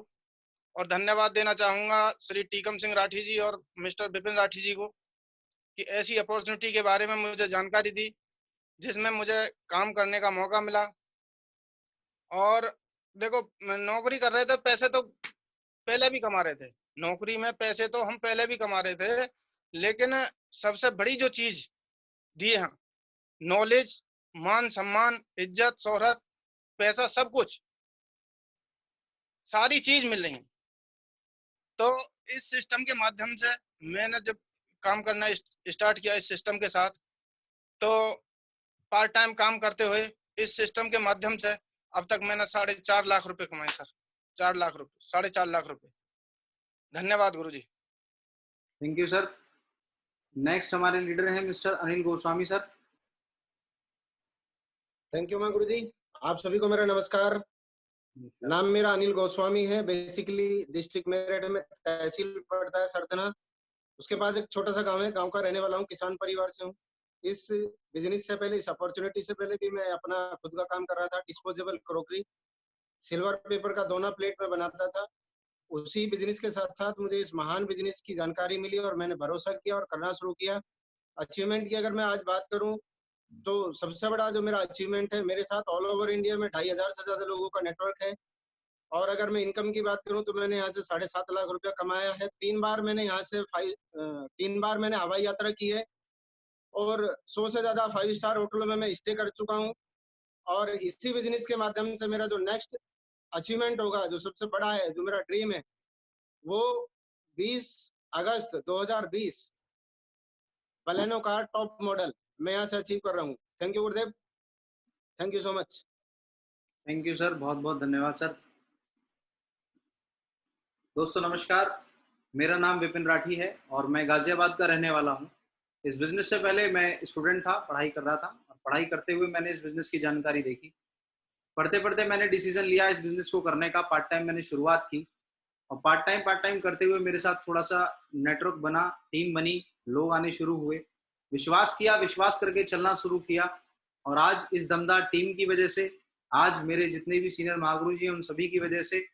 और धन्यवाद देना चाहूँगा श्री टीकम सिंह राठी जी और मिस्टर विपिन राठी जी को कि ऐसी अपॉर्चुनिटी के बारे में मुझे जानकारी दी, जिसमें मुझे काम करने का मौका मिला। और देखो, नौकरी कर रहे थे, पैसे तो पहले भी कमा रहे थे, नौकरी में पैसे तो हम पहले भी कमा रहे थे, लेकिन सबसे बड़ी जो चीज दी है, नॉलेज, मान सम्मान, इज्जत, शोहरत, पैसा, सब कुछ, सारी चीज मिल रही है। तो इस सिस्टम के माध्यम से मैंने जब काम करना स्टार्ट किया इस सिस्टम के साथ, तो पार्ट टाइम काम करते हुए इस सिस्टम के माध्यम से अब तक मैंने 4.5 लाख रुपए कमाए सर। 4 लाख रुपए, 4.5 लाख रुपए। धन्यवाद Guruji. Thank you sir. Next हमारे लीडर हैं mister Anil Goswami sir. Thank you मां गुरुजी। आप सभी को मेरा नमस्कार। नाम मेरा अनिल गोस्वामी है। बेसिकली डिस्ट्रिक्ट मेरठ में तहसील पड़ता है सरथना, उसके पास एक छोटा सा गांव है। गांव का रहने वाला हूँ, किसान परिवार से हूँ। इस बिजनेस से पहले, इस अपॉर्चुनिटी से पहले भी मैं अपना खुद का काम कर रहा था, डिस्पोजेबल क्रोकरी, सिल्वर पेपर का दोना प्लेट में बनाता था। उसी बिजनेस के साथ साथ मुझे इस महान बिजनेस की जानकारी मिली और मैंने भरोसा किया और करना शुरू किया। अचीवमेंट की अगर मैं आज बात करूं तो सबसे बड़ा जो मेरा अचीवमेंट है, मेरे साथ ऑल ओवर इंडिया में 2500 से ज्यादा लोगों का नेटवर्क है। और अगर मैं इनकम की बात करूं तो मैंने यहाँ से 7.5 लाख रुपया कमाया है। 3 बार मैंने यहाँ से 3 बार मैंने हवाई यात्रा की है, और 100 से ज्यादा 5 स्टार होटलों में मैं स्टे कर चुका हूँ। और इसी बिजनेस के माध्यम से मेरा जो नेक्स्ट अचीवमेंट होगा, जो सबसे बड़ा है, जो मेरा ड्रीम है, वो 20 अगस्त 2020 बलेनो कार टॉप मॉडल मैं यहाँ से अचीव कर रहा हूँ। Thank you Gurudev, thank you so much. Thank you sir, बहुत बहुत धन्यवाद सर। दोस्तों नमस्कार, मेरा नाम विपिन राठी है और मैं गाजियाबाद का रहने वाला हूँ। इस बिजनेस से पहले मैं स्टूडेंट था, पढ़ाई कर रहा था, और पढ़ाई करते हुए मैंने इस बिजनेस की जानकारी देखी। पढ़ते पढ़ते मैंने डिसीजन लिया इस बिजनेस को करने का। पार्ट टाइम मैंने शुरुआत की, और पार्ट टाइम करते हुए मेरे साथ थोड़ा सा नेटवर्क बना, टीम बनी, लोग आने शुरू हुए, विश्वास किया, विश्वास करके चलना शुरू किया। और आज इस दमदार टीम की वजह से, आज मेरे जितने भी सीनियर महागुरु जी हैं उन सभी की वजह से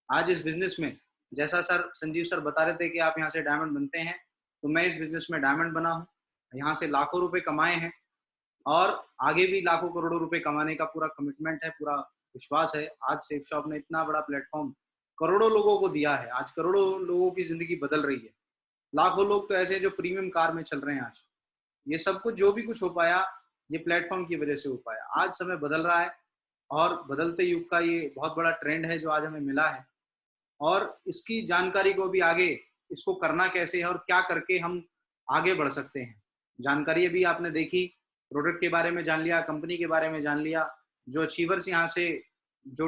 आज इस बिजनेस में, जैसा सर संजीव सर बता रहे थे कि आप यहाँ से डायमंड बनते हैं, तो मैं इस बिजनेस में डायमंड बना हूँ। यहाँ से लाखों रुपए कमाए हैं और आगे भी लाखों करोड़ों रुपए कमाने का पूरा कमिटमेंट है, पूरा विश्वास है। आज सेफ शॉप ने इतना बड़ा प्लेटफॉर्म करोड़ों लोगों को दिया है। आज करोड़ों लोगों की जिंदगी बदल रही है। लाखों लोग तो ऐसे हैं जो प्रीमियम कार में चल रहे हैं। आज ये सब कुछ, जो भी कुछ हो पाया, ये प्लेटफॉर्म की वजह से हो पाया। आज समय बदल रहा है और बदलते युग का ये बहुत बड़ा ट्रेंड है जो आज हमें मिला है। और इसकी जानकारी को भी आगे, इसको करना कैसे है और क्या करके हम आगे बढ़ सकते हैं, जानकारी अभी आपने देखी। प्रोडक्ट के बारे में जान लिया, कंपनी के बारे में जान लिया, जो अचीवर्स यहाँ से, जो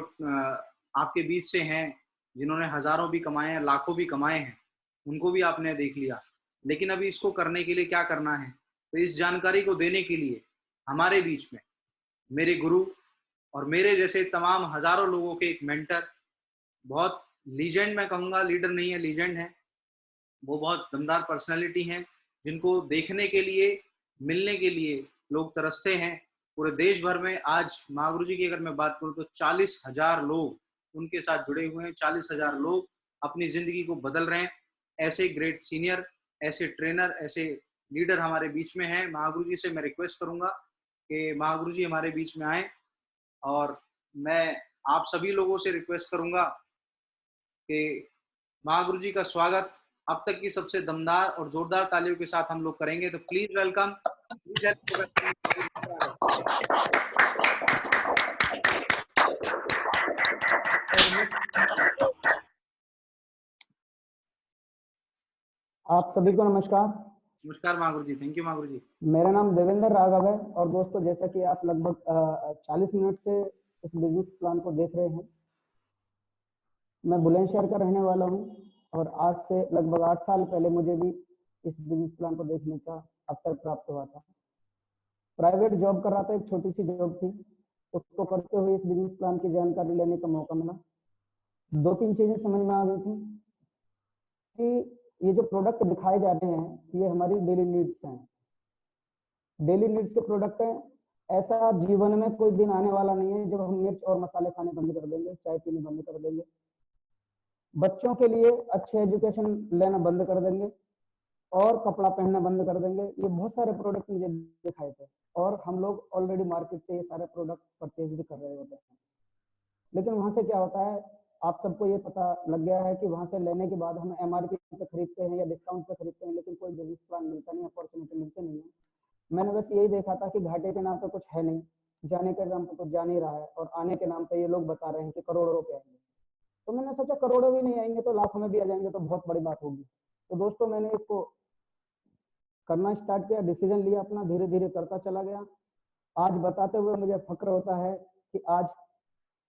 आपके बीच से हैं, जिन्होंने हजारों भी कमाए हैं, लाखों भी कमाए हैं, उनको भी आपने देख लिया। लेकिन अभी इसको करने के लिए क्या करना है, तो इस जानकारी को देने के लिए हमारे बीच में मेरे गुरु और मेरे जैसे तमाम हजारों लोगों के एक मेंटर, बहुत लीजेंड, मैं कहूँगा लीडर नहीं है, लीजेंड है। वो बहुत दमदार पर्सनैलिटी हैं, जिनको देखने के लिए, मिलने के लिए लोग तरसते हैं। पूरे देश भर में आज महागुरु जी की अगर मैं बात करूँ तो 40,000 लोग उनके साथ जुड़े हुए हैं। 40,000 लोग अपनी जिंदगी को बदल रहे हैं। ऐसे ग्रेट सीनियर, ऐसे ट्रेनर, ऐसे लीडर हमारे बीच में हैं। महागुरु जी से मैं रिक्वेस्ट करूंगा कि महागुरु जी हमारे बीच में आए, और मैं आप सभी लोगों से रिक्वेस्ट करूंगा कि महागुरु जी का स्वागत अब तक की सबसे दमदार और जोरदार तालियों के साथ हम लोग करेंगे। तो प्लीज वेलकम। आप सभी को नमस्कार। नमस्कार महागुरु जी। थैंक यू महागुरु जी। मेरा नाम देवेंद्र राघव है, और दोस्तों जैसा कि आप लगभग 40 मिनट से इस बिजनेस प्लान को देख रहे हैं, मैं बुलंदशहर का रहने वाला हूं, और आज से लगभग 8 साल पहले मुझे भी इस बिजनेस प्लान को देखने का अवसर प्राप्त हुआ था। प्राइवेट जॉब कर रहा था, एक छोटी सी जॉब थी, उसको करते हुए इस बिजनेस प्लान की जानकारी लेने का मौका मिला। 2-3 चीजें समझ में आ गई थी कि ये जो प्रोडक्ट दिखाए जा रहे हैं ये हमारी डेली नीड्स हैं, डेली नीड्स के प्रोडक्ट हैं। ऐसा जीवन में कोई दिन आने वाला नहीं है जब हम मिर्च और मसाले खाने बंद कर देंगे, चाय पीनी बंद कर देंगे, बच्चों के लिए अच्छे एजुकेशन लेना बंद कर देंगे और कपड़ा पहनना बंद कर देंगे। ये बहुत सारे प्रोडक्ट मुझे दिखाए थे और हम लोग ऑलरेडी मार्केट से ये सारे प्रोडक्ट परचेज भी कर रहे होते हैं। लेकिन वहां से क्या होता है, आप सबको ये पता लग गया है कि वहां से लेने के बाद हम MRP पे खरीदते हैं या डिस्काउंट पे खरीदते हैं, लेकिन कोई बिजनेस प्लान मिलता नहीं, अपॉर्चुनिटी मिलती नहीं है। मैंने बस यही देखा था कि घाटे के नाम पे कुछ है नहीं, जाने के नाम पे कुछ जा नहीं रहा है और आने के नाम पे ये लोग बता रहे हैं कि करोड़ों रुपए आएंगे। तो मैंने सोचा करोड़ों भी नहीं आएंगे तो लाखों में भी आ जाएंगे तो बहुत बड़ी बात होगी। तो दोस्तों मैंने इसको करना स्टार्ट किया, डिसीजन लिया अपना, धीरे धीरे करता चला गया। आज बताते हुए मुझे फक्र होता है कि आज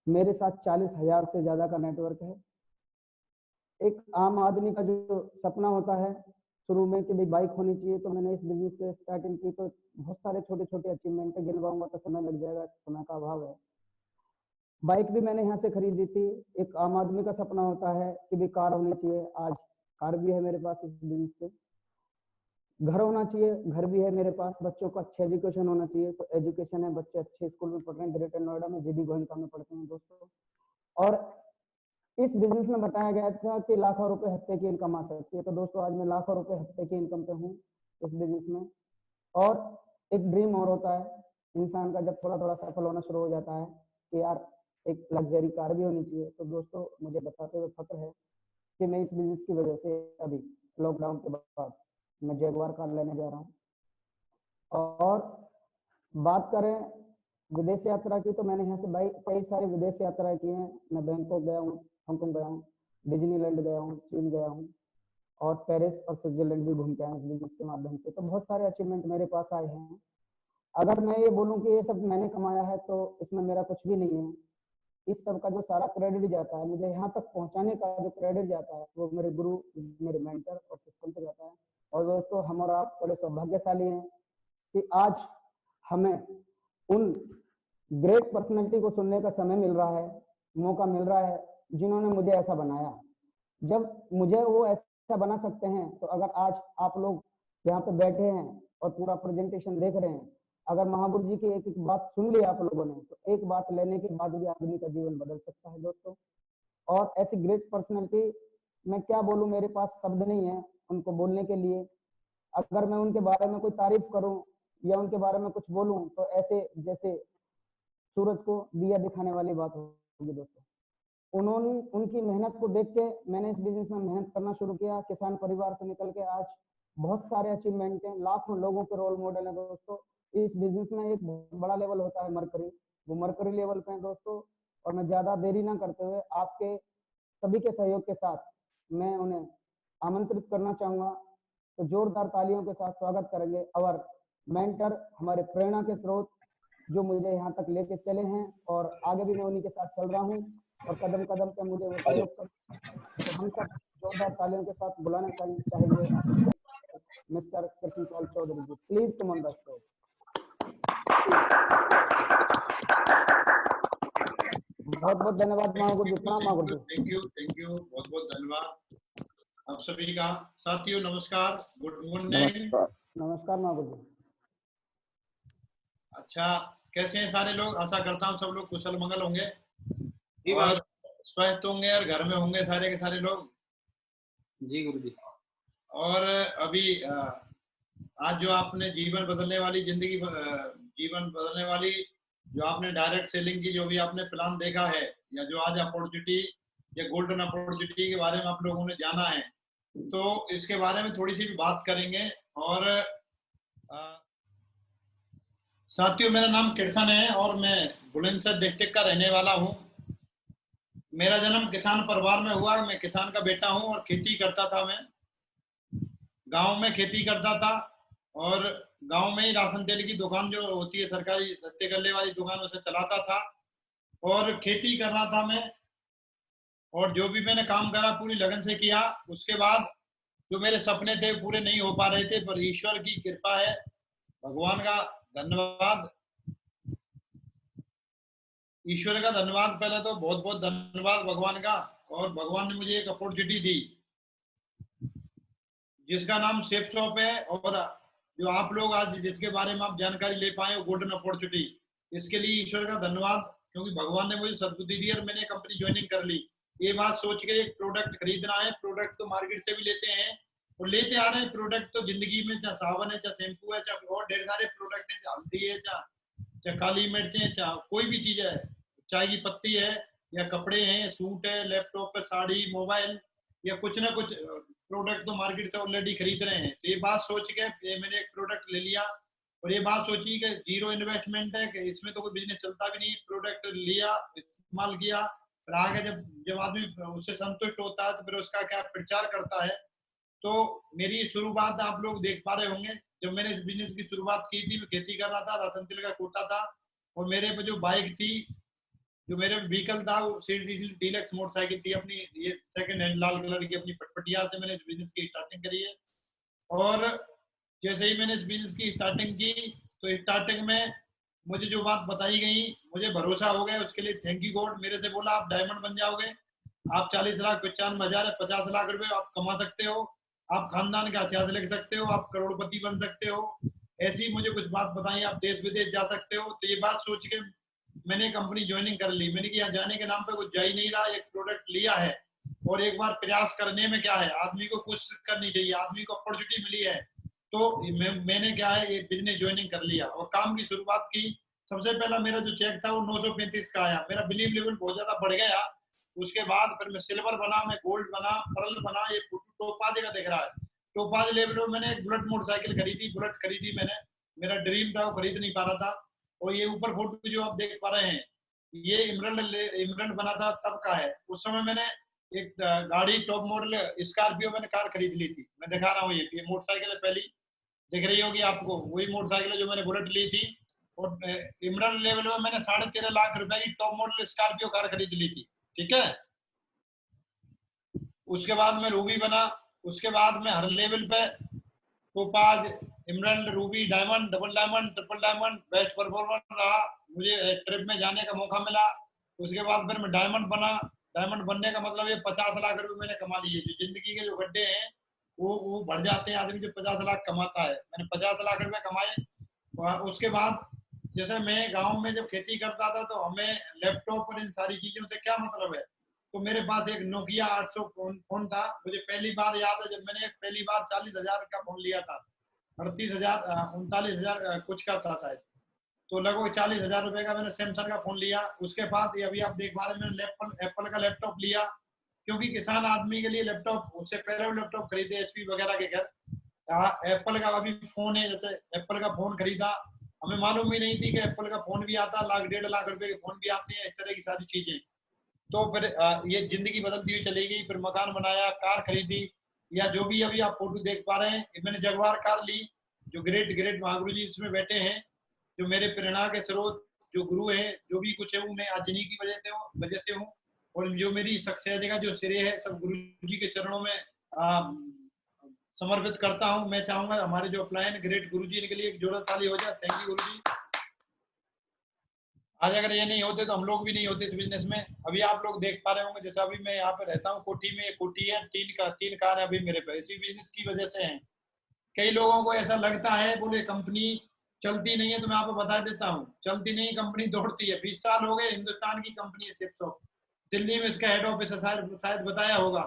मेरे साथ 40,000 से ज्यादा का नेटवर्क है। एक आम आदमी का जो सपना होता है शुरू में कि भाई बाइक होनी चाहिए, तो मैंने इस बिजनेस से स्टार्टिंग की तो बहुत सारे छोटे छोटे अचीवमेंट गिनवाऊंगा तो समय लग जाएगा, समय का अभाव है। बाइक भी मैंने यहाँ से खरीदी थी। एक आम आदमी का सपना होता है कि भी कार होनी चाहिए, आज कार भी है मेरे पास इस बिजनेस से। घर होना चाहिए, घर भी है मेरे पास। बच्चों को अच्छे एजुकेशन होना चाहिए, तो एजुकेशन है, बच्चे अच्छे स्कूल में पढ़ रहे हैं, ग्रेटर नोएडा में GD गोयनका में पढ़ते हैं दोस्तों। और इस बिजनेस में बताया गया था कि लाखों रुपए हफ्ते की इनकम आ सकती है, तो दोस्तों आज मैं लाखों रुपए हफ्ते की इनकम पे हूँ इस बिजनेस में। और एक ड्रीम और होता है इंसान का जब थोड़ा थोड़ा सफल होना शुरू हो जाता है कि यार एक लग्जरी कार भी होनी चाहिए। तो दोस्तों मुझे बताते हुए फक्र है कि मैं इस बिजनेस की वजह से अभी लॉकडाउन के बाद मैं जगुआर कार लेने जा रहा हूँ। और बात करें विदेश यात्रा की, तो मैंने यहाँ से कई सारी विदेश यात्रा की हैं। मैं बैंकॉक गया हूँ, हांगकांग गया हूँ, डिज्नीलैंड गया हूँ, चीन गया हूँ और पेरिस और स्विट्जरलैंड भी घूम के आया हूँ इस बिजनेस के माध्यम से। तो बहुत सारे अचीवमेंट मेरे पास आए हैं। अगर मैं ये बोलूँ कि ये सब मैंने कमाया है तो इसमें मेरा कुछ भी नहीं है। इस सब का जो सारा क्रेडिट जाता है, मुझे यहाँ तक पहुँचाने का जो क्रेडिट जाता है, वो मेरे गुरु, मेरे मेंटर और सिस्टम पे जाता है। और दोस्तों हम और आप बड़े सौभाग्यशाली हैं कि आज हमें उन ग्रेट पर्सनैलिटी को सुनने का समय मिल रहा है, मौका मिल रहा है, जिन्होंने मुझे ऐसा बनाया। जब मुझे वो ऐसा बना सकते हैं, तो अगर आज आप लोग यहाँ पे बैठे हैं और पूरा प्रेजेंटेशन देख रहे हैं, अगर महागुरु जी की एक एक बात सुन ली आप लोगों ने, तो एक बात लेने के बाद भी आदमी का जीवन बदल सकता है दोस्तों। और ऐसी ग्रेट पर्सनैलिटी मैं क्या बोलूं, मेरे पास शब्द नहीं है उनको बोलने के लिए। अगर मैं उनके बारे में कोई तारीफ करूं या उनके बारे में कुछ बोलूं तो ऐसे जैसे सूरज को दिया दिखाने वाली बात होगी दोस्तों। उन्होंने उनकी मेहनत को देख के मैंने इस बिजनेस में मेहनत करना शुरू किया। किसान परिवार से निकल के आज बहुत सारे अचीवमेंट हैं, लाखों लोगों के रोल मॉडल है दोस्तों। इस बिजनेस में एक बड़ा लेवल होता है मरकरी, वो मरकरी लेवल पे है दोस्तों। और मैं ज्यादा देरी ना करते हुए आपके सभी के सहयोग के साथ मैं उन्हें आमंत्रित करना चाहूंगा। तो जोरदार तालियों के साथ स्वागत करेंगे और मेंटर, हमारे प्रेरणा के स्रोत, जो मुझे यहाँ तक लेके चले हैं और आगे भी मैं उन्हीं के साथ चल रहा हूँ और कदम कदम पे मुझे वो सहयोग कर। तो हम सब जोरदार तालियों के साथ बुलाना चाहेंगे mister Krishan Pal Chaudhary ji. Please come on the stage. बहुत बहुत धन्यवाद महागुरु जी, प्रणाम महागुरु जी। थैंक यू, बहुत बहुत धन्यवाद आप सभी का। साथियों नमस्कार, गुड मॉर्निंग। नमस्कार, नमस्कार महागुरु जी। अच्छा, कैसे हैं सारे लोग? आशा करता हूँ सब लोग कुशल मंगल होंगे जी और स्वस्थ होंगे और घर में होंगे सारे के सारे लोग। जी गुरु जी। और अभी आज जो आपने जीवन बदलने वाली जीवन बदलने वाली जो आपने डायरेक्ट सेलिंग की जो भी आपने प्लान देखा है, या जो आज अपॉर्चुनिटी या गोल्डन अपॉर्चुनिटी के बारे में आप लोगों ने जाना है, तो इसके बारे में थोड़ी सी भी बात करेंगे। और साथियों मेरा नाम किरसन है और मैं बुलंदशहर डिस्ट्रिक्ट का रहने वाला हूँ। मेरा जन्म किसान परिवार में हुआ। मैं किसान का बेटा हूँ और खेती करता था। मैं गांव में खेती करता था और गांव में ही राशन तेल की दुकान जो होती है सरकारी सत्ते गल्ले वाली दुकान, उसे चलाता था और खेती कर रहा था मैं। और जो भी मैंने काम करा पूरी लगन से किया। उसके बाद जो मेरे सपने थे पूरे नहीं हो पा रहे थे, पर ईश्वर की कृपा है, भगवान का धन्यवाद, ईश्वर का धन्यवाद। पहले तो बहुत बहुत धन्यवाद भगवान का। और भगवान ने मुझे एक अपॉर्चुनिटी दी जिसका नाम सेफ शॉप है, और जो आप लोग आज जिसके बारे में आप जानकारी ले पाए हो, गोल्डन अपॉर्चुनिटी, इसके लिए ईश्वर का धन्यवाद, क्योंकि भगवान ने मुझे सद्बुद्धि दी और मैंने कंपनी ज्वाइनिंग कर ली। ये बात सोच के एक प्रोडक्ट खरीदना है, प्रोडक्ट तो मार्केट से भी लेते हैं और लेते आ रहे हैं प्रोडक्ट तो जिंदगी में, चाहे साबुन है, चाहे शैम्पू है, चाहे और ढेर सारे प्रोडक्ट है, चाहे हल्दी है, चाहे काली मिर्च है, चाहे कोई भी चीज है, चाय की पत्ती है या कपड़े हैं, सूट है, लैपटॉप है, साड़ी, मोबाइल या कुछ ना कुछ प्रोडक्ट तो मार्केट से ऑलरेडी खरीद रहे हैं। तो ये बात सोच के मैंने एक प्रोडक्ट ले लिया और ये बात सोची कि जीरो इन्वेस्टमेंट है, कि इसमें तो कोई बिजनेस चलता भी नहीं। प्रोडक्ट लिया, इस्तेमाल किया, फिर आगे जब जब आदमी उससे संतुष्ट होता है तो फिर उसका क्या प्रचार करता है। तो मेरी शुरुआत आप लोग देख पा रहे होंगे, जब मैंने इस बिजनेस की शुरुआत की थी, मैं खेती कर रहा था, रतन तिल का कोटा था और मेरे पे जो बाइक थी, जो मेरे व्हीकल था, वो डीलक्स मोटरसाइकिल थी अपनी, ये सेकंड हैंड लाल कलर की अपनी पटपटिया से मैंने इस बिजनेस की स्टार्टिंग करी है। और जैसे ही मैंने इस बिजनेस की स्टार्टिंग की तो स्टार्टिंग में मुझे जो बात बताई गई, मुझे भरोसा हो गया, उसके लिए थैंक यू गॉड। मेरे से बोला आप डायमंड बन जाओगे, आप 40,95,000 50 लाख रुपए आप कमा सकते हो, आप खानदान का इतिहास लिख सकते हो, आप करोड़पति बन सकते हो, ऐसी मुझे कुछ बात बताई, आप देश विदेश जा सकते हो। तो ये बात सोच के मैंने कंपनी ज्वाइनिंग कर ली। मैंने कि यहाँ जाने के नाम पे कुछ जा ही नहीं रहा, एक प्रोडक्ट लिया है और एक बार प्रयास करने में क्या है, आदमी को कोशिश करनी चाहिए, आदमी को अपॉर्चुनिटी मिली है तो मैंने क्या है, ये बिजनेस ज्वाइनिंग कर लिया और काम की शुरुआत की। सबसे पहला मेरा जो चेक था वो 935 का आया, मेरा बिलीव लेवल बहुत ज्यादा बढ़ गया। उसके बाद फिर मैं सिल्वर बना, मैं गोल्ड बना, पर्ल बना, ये टोपाज का दिख रहा है, टोपाज लेवल में मैंने एक बुलेट मोटरसाइकिल खरीदी, बुलेट खरीदी मैंने, मेरा ड्रीम था, वो खरीद नहीं पा रहा था। और ये ऊपर फोटो जो आप देख पा रहे हैं, ये इमरल्ड बना था तब का है। उस समय मैंने एक गाड़ी टॉप मॉडल स्कॉर्पियो मैंने कार खरीद ली थी, मैं दिखा रहा हूँ, ये मोटरसाइकिल पहली दिख रही होगी आपको, वही मोटरसाइकिल जो मैंने बुलेट ली थी। और इमरल्ड लेवल में मैंने 13.5 लाख रुपए की टॉप मॉडल स्कॉर्पियो कार खरीद ली थी, ठीक है। उसके बाद मैं रूबी बना, उसके बाद मैं हर लेवल पे topaz, emerald, ruby, diamond, double diamond, triple diamond, best performer रहा, मुझे ट्रिप में जाने का मौका मिला। उसके बाद फिर मैं डायमंड बना। डायमंड बनने का मतलब ये 50 लाख रुपए मैंने कमा लिए। जो जिंदगी के जो गड्ढे हैं वो बढ़ जाते हैं, आदमी जो 50 लाख कमाता है, मैंने 50 लाख रुपए कमाए। उसके बाद जैसे मैं गांव में जब खेती करता था तो हमें लैपटॉप और इन सारी चीजों से क्या मतलब है, तो मेरे पास एक नोकिया 800 फोन था। मुझे पहली बार याद है जब मैंने पहली बार 40,000 का फोन लिया था, 38,000 39,000 कुछ का था शायद, तो लगभग 40,000 रुपए का मैंने सैमसंग का फोन लिया। उसके बाद ये अभी आप देख पा रहे हैं, मैंने एप्पल का लैपटॉप लिया, क्योंकि किसान आदमी के लिए लैपटॉप, उससे पहले वो लैपटॉप खरीदे एचपी वगैरह के घर। एप्पल का अभी फोन है, जैसे एप्पल का फोन खरीदा, हमें मालूम भी नहीं थी कि एप्पल का फोन भी आता, 1,00,000 1.5 लाख रुपए के फोन भी आते हैं, इस तरह की सारी चीजें। तो फिर ये जिंदगी बदलती हुई चली गई। फिर मकान बनाया, कार खरीदी, या जो भी अभी आप फोटो देख पा रहे हैं, मैंने जगवार कार ली, जो ग्रेट महागुरु जी इसमें बैठे हैं, जो मेरे प्रेरणा के स्रोत, जो गुरु है, जो भी कुछ है वो मैं आज जिन्हीं की वजह से हूँ। और जो मेरी सक्सेस का जो श्रेय है सब गुरु जी के चरणों में समर्पित करता हूँ। मैं चाहूंगा हमारे जो अपलायन ग्रेट गुरु जी, इनके लिए एक जोड़ा ताली हो जाए। थैंक यू गुरु जी। आज अगर ये नहीं होते तो हम लोग भी नहीं होते इस बिजनेस में। अभी आप लोग देख पा रहे होंगे, जैसा अभी मैं यहाँ पे रहता हूँ कोठी में, कोठी है, 3 कार है अभी मेरे पे, इसी बिजनेस की वजह से है। कई लोगों को ऐसा लगता है, बोले कंपनी चलती नहीं है, तो मैं आपको बता देता हूँ, चलती नहीं, कंपनी दौड़ती है। 20 साल हो गए, हिंदुस्तान की कंपनी है सेफ शॉप, दिल्ली में इसका हेड ऑफिस है, शायद बताया होगा।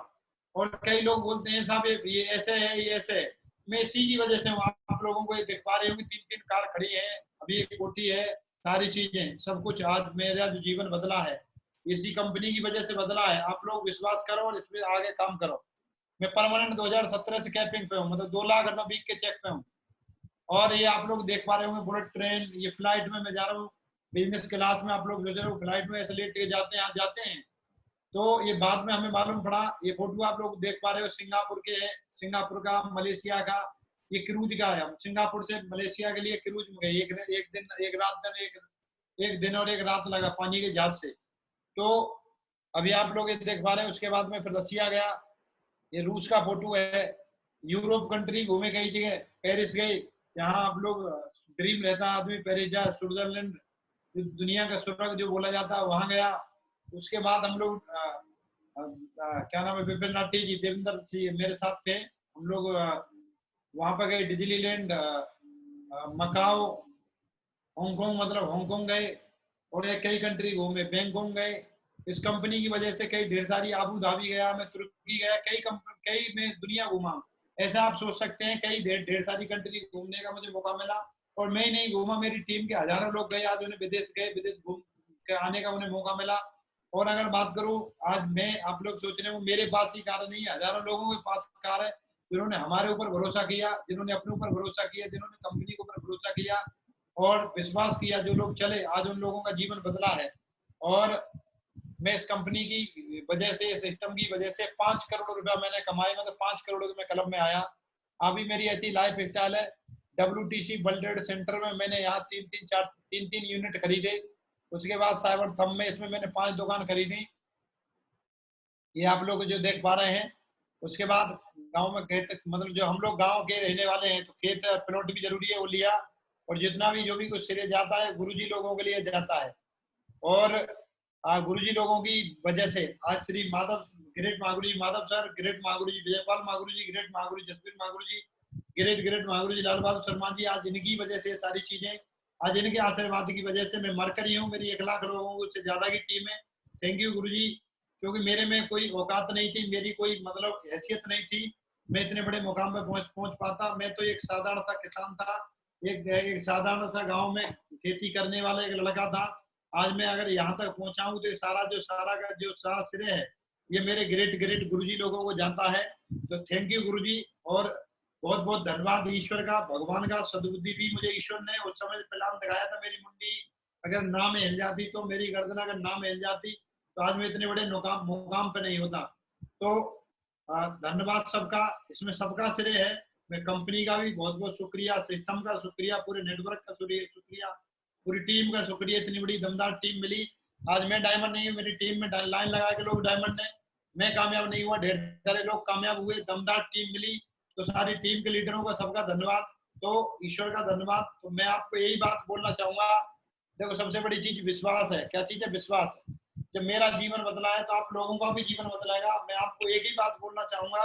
और कई लोग बोलते हैं साहब ये ऐसे है, ये ऐसे है, मैं इसी की वजह से हूँ। आप लोगों को ये देख पा रहे होंगे, 3 कार खड़ी है, अभी एक कोठी है, सारी चीजें सब कुछ। आज मेरा जो जीवन बदला है इसी कंपनी की वजह से बदला है। आप लोग विश्वास करो और इसमें आगे काम करो। मैं परमानेंट 2017 से कैपिंग पे हूँ, मतलब 2 लाख रुपए वीक के चेक पे हूँ। और ये आप लोग देख पा रहे होंगे बुलेट ट्रेन, ये फ्लाइट में मैं जा रहा हूँ बिजनेस क्लास में। आप लोग सोच रहे हो फ्लाइट में ऐसे लेट के जाते हैं, जाते हैं, तो ये बाद में हमें मालूम पड़ा। ये फोटो आप लोग देख पा रहे हो सिंगापुर के है, सिंगापुर का, मलेशिया का, ये क्रूज का है। सिंगापुर से मलेशिया के लिए क्रूज में गए, एक दिन और एक रात लगा पानी के जहाज से। तो अभी आप लोग ये देख पा रहे हैं। उसके बाद में फिर रसिया गया, ये रूस का फोटो है। यूरोप कंट्री घूमे कई जगह, पेरिस गए, यहाँ आप लोग ड्रीम रहता आदमी पेरिस जा, स्विट्जरलैंड दुनिया का स्वर्ग जो बोला जाता है, वहां गया। उसके बाद हम लोग क्या नाम है, विपिन नाटी जी, देवेंद्र जी मेरे साथ थे, हम लोग वहां पर गए, डिज्नीलैंड, मकाओ, हांगकांग, मतलब हांगकांग गए, और ये कई कंट्री घूमे, बैंकॉक गए। इस कंपनी की वजह से कई ढेर सारी, आबू धाबी गया, मैं तुर्की गया, कई मैं दुनिया घूमा। ऐसा आप सोच सकते हैं, कई ढेर सारी कंट्री घूमने का मुझे मौका मिला। और मैं ही नहीं घूमा, मेरी टीम के हजारों लोग गए, आज उन्हें विदेश गए, विदेश घूम के आने का उन्हें मौका मिला। और अगर बात करूं, आज मैं, आप लोग सोच रहे हो मेरे पास ही कार नहीं, हजारों लोगों के पास कार है, जिन्होंने हमारे ऊपर भरोसा किया, जिन्होंने अपने ऊपर भरोसा किया, जिन्होंने कंपनी के ऊपर भरोसा किया और विश्वास किया, जो लोग चले, आज उन लोगों का जीवन बदला है। और मैं इस कंपनी की वजह से, सिस्टम की वजह से 5 करोड़ रुपया मैंने कमाए, मतलब 5 करोड़ में क्लब में आया। अभी मेरी ऐसी लाइफ स्टाइल है। WTC वर्ल्ड ट्रेड सेंटर में मैंने यहाँ 3 यूनिट खरीदे। उसके बाद साइबर थंब में, इसमें मैंने 5 दुकान खरीदी, ये आप लोग जो देख पा रहे हैं। उसके बाद गांव में खेत, मतलब जो हम लोग गांव के रहने वाले हैं, तो खेत प्लॉट भी जरूरी है, वो लिया। और जितना भी जो भी कुछ सिरे जाता है, गुरुजी लोगों के लिए जाता है। और गुरुजी लोगों की वजह से आज Shri Madhav, great Mahaguruji Madhav sir, great Mahaguruji Vijaypal Mahaguruji, great Mahaguruji Jasveer Mahaguruji, great Mahaguruji Lal Bahadur Sharma ji, आज इनकी वजह से सारी चीजें, आज इनके आशीर्वाद की वजह से मैं मरकर ही हूँ। मेरी 1 लाख लोगों से ज्यादा की टीम है। थैंक यू गुरुजी, क्योंकि मेरे में कोई औकात नहीं थी, मेरी कोई मतलब हैसियत नहीं थी, मैं इतने बड़े मुकाम पे पहुंच पाता। मैं तो एक साधारण सा किसान था, एक साधारण सा गांव में खेती करने वाला एक लड़का था। आज मैं अगर यहाँ तक पहुंचा हूँ, तो ये सारा श्रेय है, ये मेरे ग्रेट गुरुजी लोगों को जाता है। तो थैंक यू गुरुजी, और बहुत बहुत धन्यवाद ईश्वर का, भगवान का। सद्बुद्धि दी मुझे ईश्वर ने, उस समय प्लान दिखाया था, मेरी मुंडी अगर ना में हिल जाती, तो मेरी गर्दन अगर ना में हिल जाती, तो आज मैं इतने बड़े मुकाम पे नहीं होता। तो धन्यवाद सबका, इसमें सबका श्रेय है। मैं कंपनी का भी बहुत बहुत शुक्रिया, सिस्टम का शुक्रिया, पूरे नेटवर्क का शुक्रिया, पूरी टीम का शुक्रिया। इतनी बड़ी दमदार टीम मिली। आज मैं डायमंड नहीं हूँ, मेरी टीम में लाइन लगा के लोग डायमंड है, मैं कामयाब नहीं हुआ, ढेर सारे लोग कामयाब हुए, दमदार टीम मिली। तो सारी टीम के लीडरों का सबका धन्यवाद, तो ईश्वर का धन्यवाद। तो मैं आपको यही बात बोलना चाहूंगा, देखो सबसे बड़ी चीज विश्वास है। क्या चीज है? विश्वास। जब मेरा जीवन बदला है, तो आप लोगों का भी जीवन बदलेगा। मैं आपको एक ही बात बोलना चाहूंगा,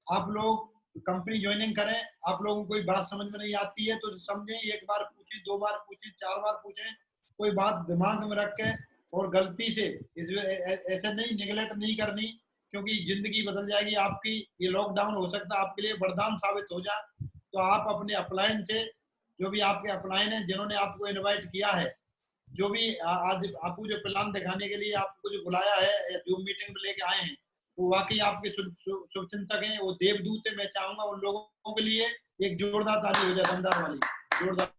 आप लोग कंपनी ज्वाइनिंग करें, आप लोगों को कोई बात समझ में नहीं आती है तो समझें, 1 बार पूछें, 2 बार पूछें, 4 बार पूछें, कोई बात दिमाग में रख के, और गलती से ऐसे नहीं, निगलेक्ट नहीं करनी, क्योंकि जिंदगी बदल जाएगी आपकी। ये लॉकडाउन हो सकता है आपके लिए वरदान साबित हो जाए। तो आप अपने अपलाइन से, जो भी आपके अपलाइन है, जिन्होंने आपको इनवाइट किया है, जो भी आज आपको जो प्लान दिखाने के लिए आपको जो बुलाया है, जो मीटिंग में लेके आए हैं, वो वाकई आपके शुभचिंतक हैं, वो देवदूत है। मैं चाहूंगा उन लोगों के लिए एक जोरदार ताली हो जाए, दमदार वाली, जोरदार।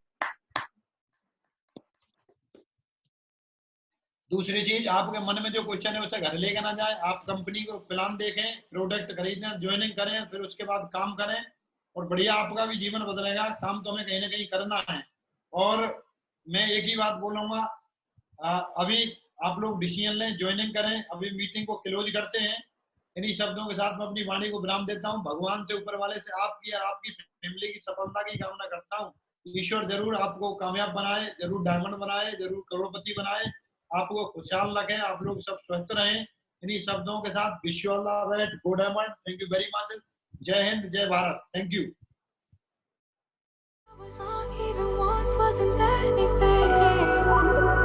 दूसरी चीज, आपके मन में जो क्वेश्चन है उसे घर लेकर ना जाए। आप कंपनी को प्लान देखें, प्रोडक्ट खरीदें, ज्वाइनिंग करें, फिर उसके बाद काम करें, और बढ़िया आपका भी जीवन बदलेगा। काम तो हमें कहीं ना कहीं करना है। और मैं एक ही बात बोलूंगा, अभी आप लोग डिसीजन लें, ज्वाइनिंग करें। अभी मीटिंग को क्लोज करते हैं। इन्हीं शब्दों के साथ मैं अपनी वाणी को विराम देता हूँ। भगवान से, ऊपर वाले से आपकी और आपकी फैमिली की सफलता की कामना करता हूँ। ईश्वर जरूर आपको कामयाब बनाए, जरूर डायमंड बनाए, जरूर करोड़पति बनाए, आपको खुशहाल रखें, आप लोग सब स्वस्थ रहें। इन्हीं शब्दों के साथ wish you all the best, go diamond. Thank you very much. जय हिंद, जय Bharat. Thank you. was wrong, even once wasn't anything.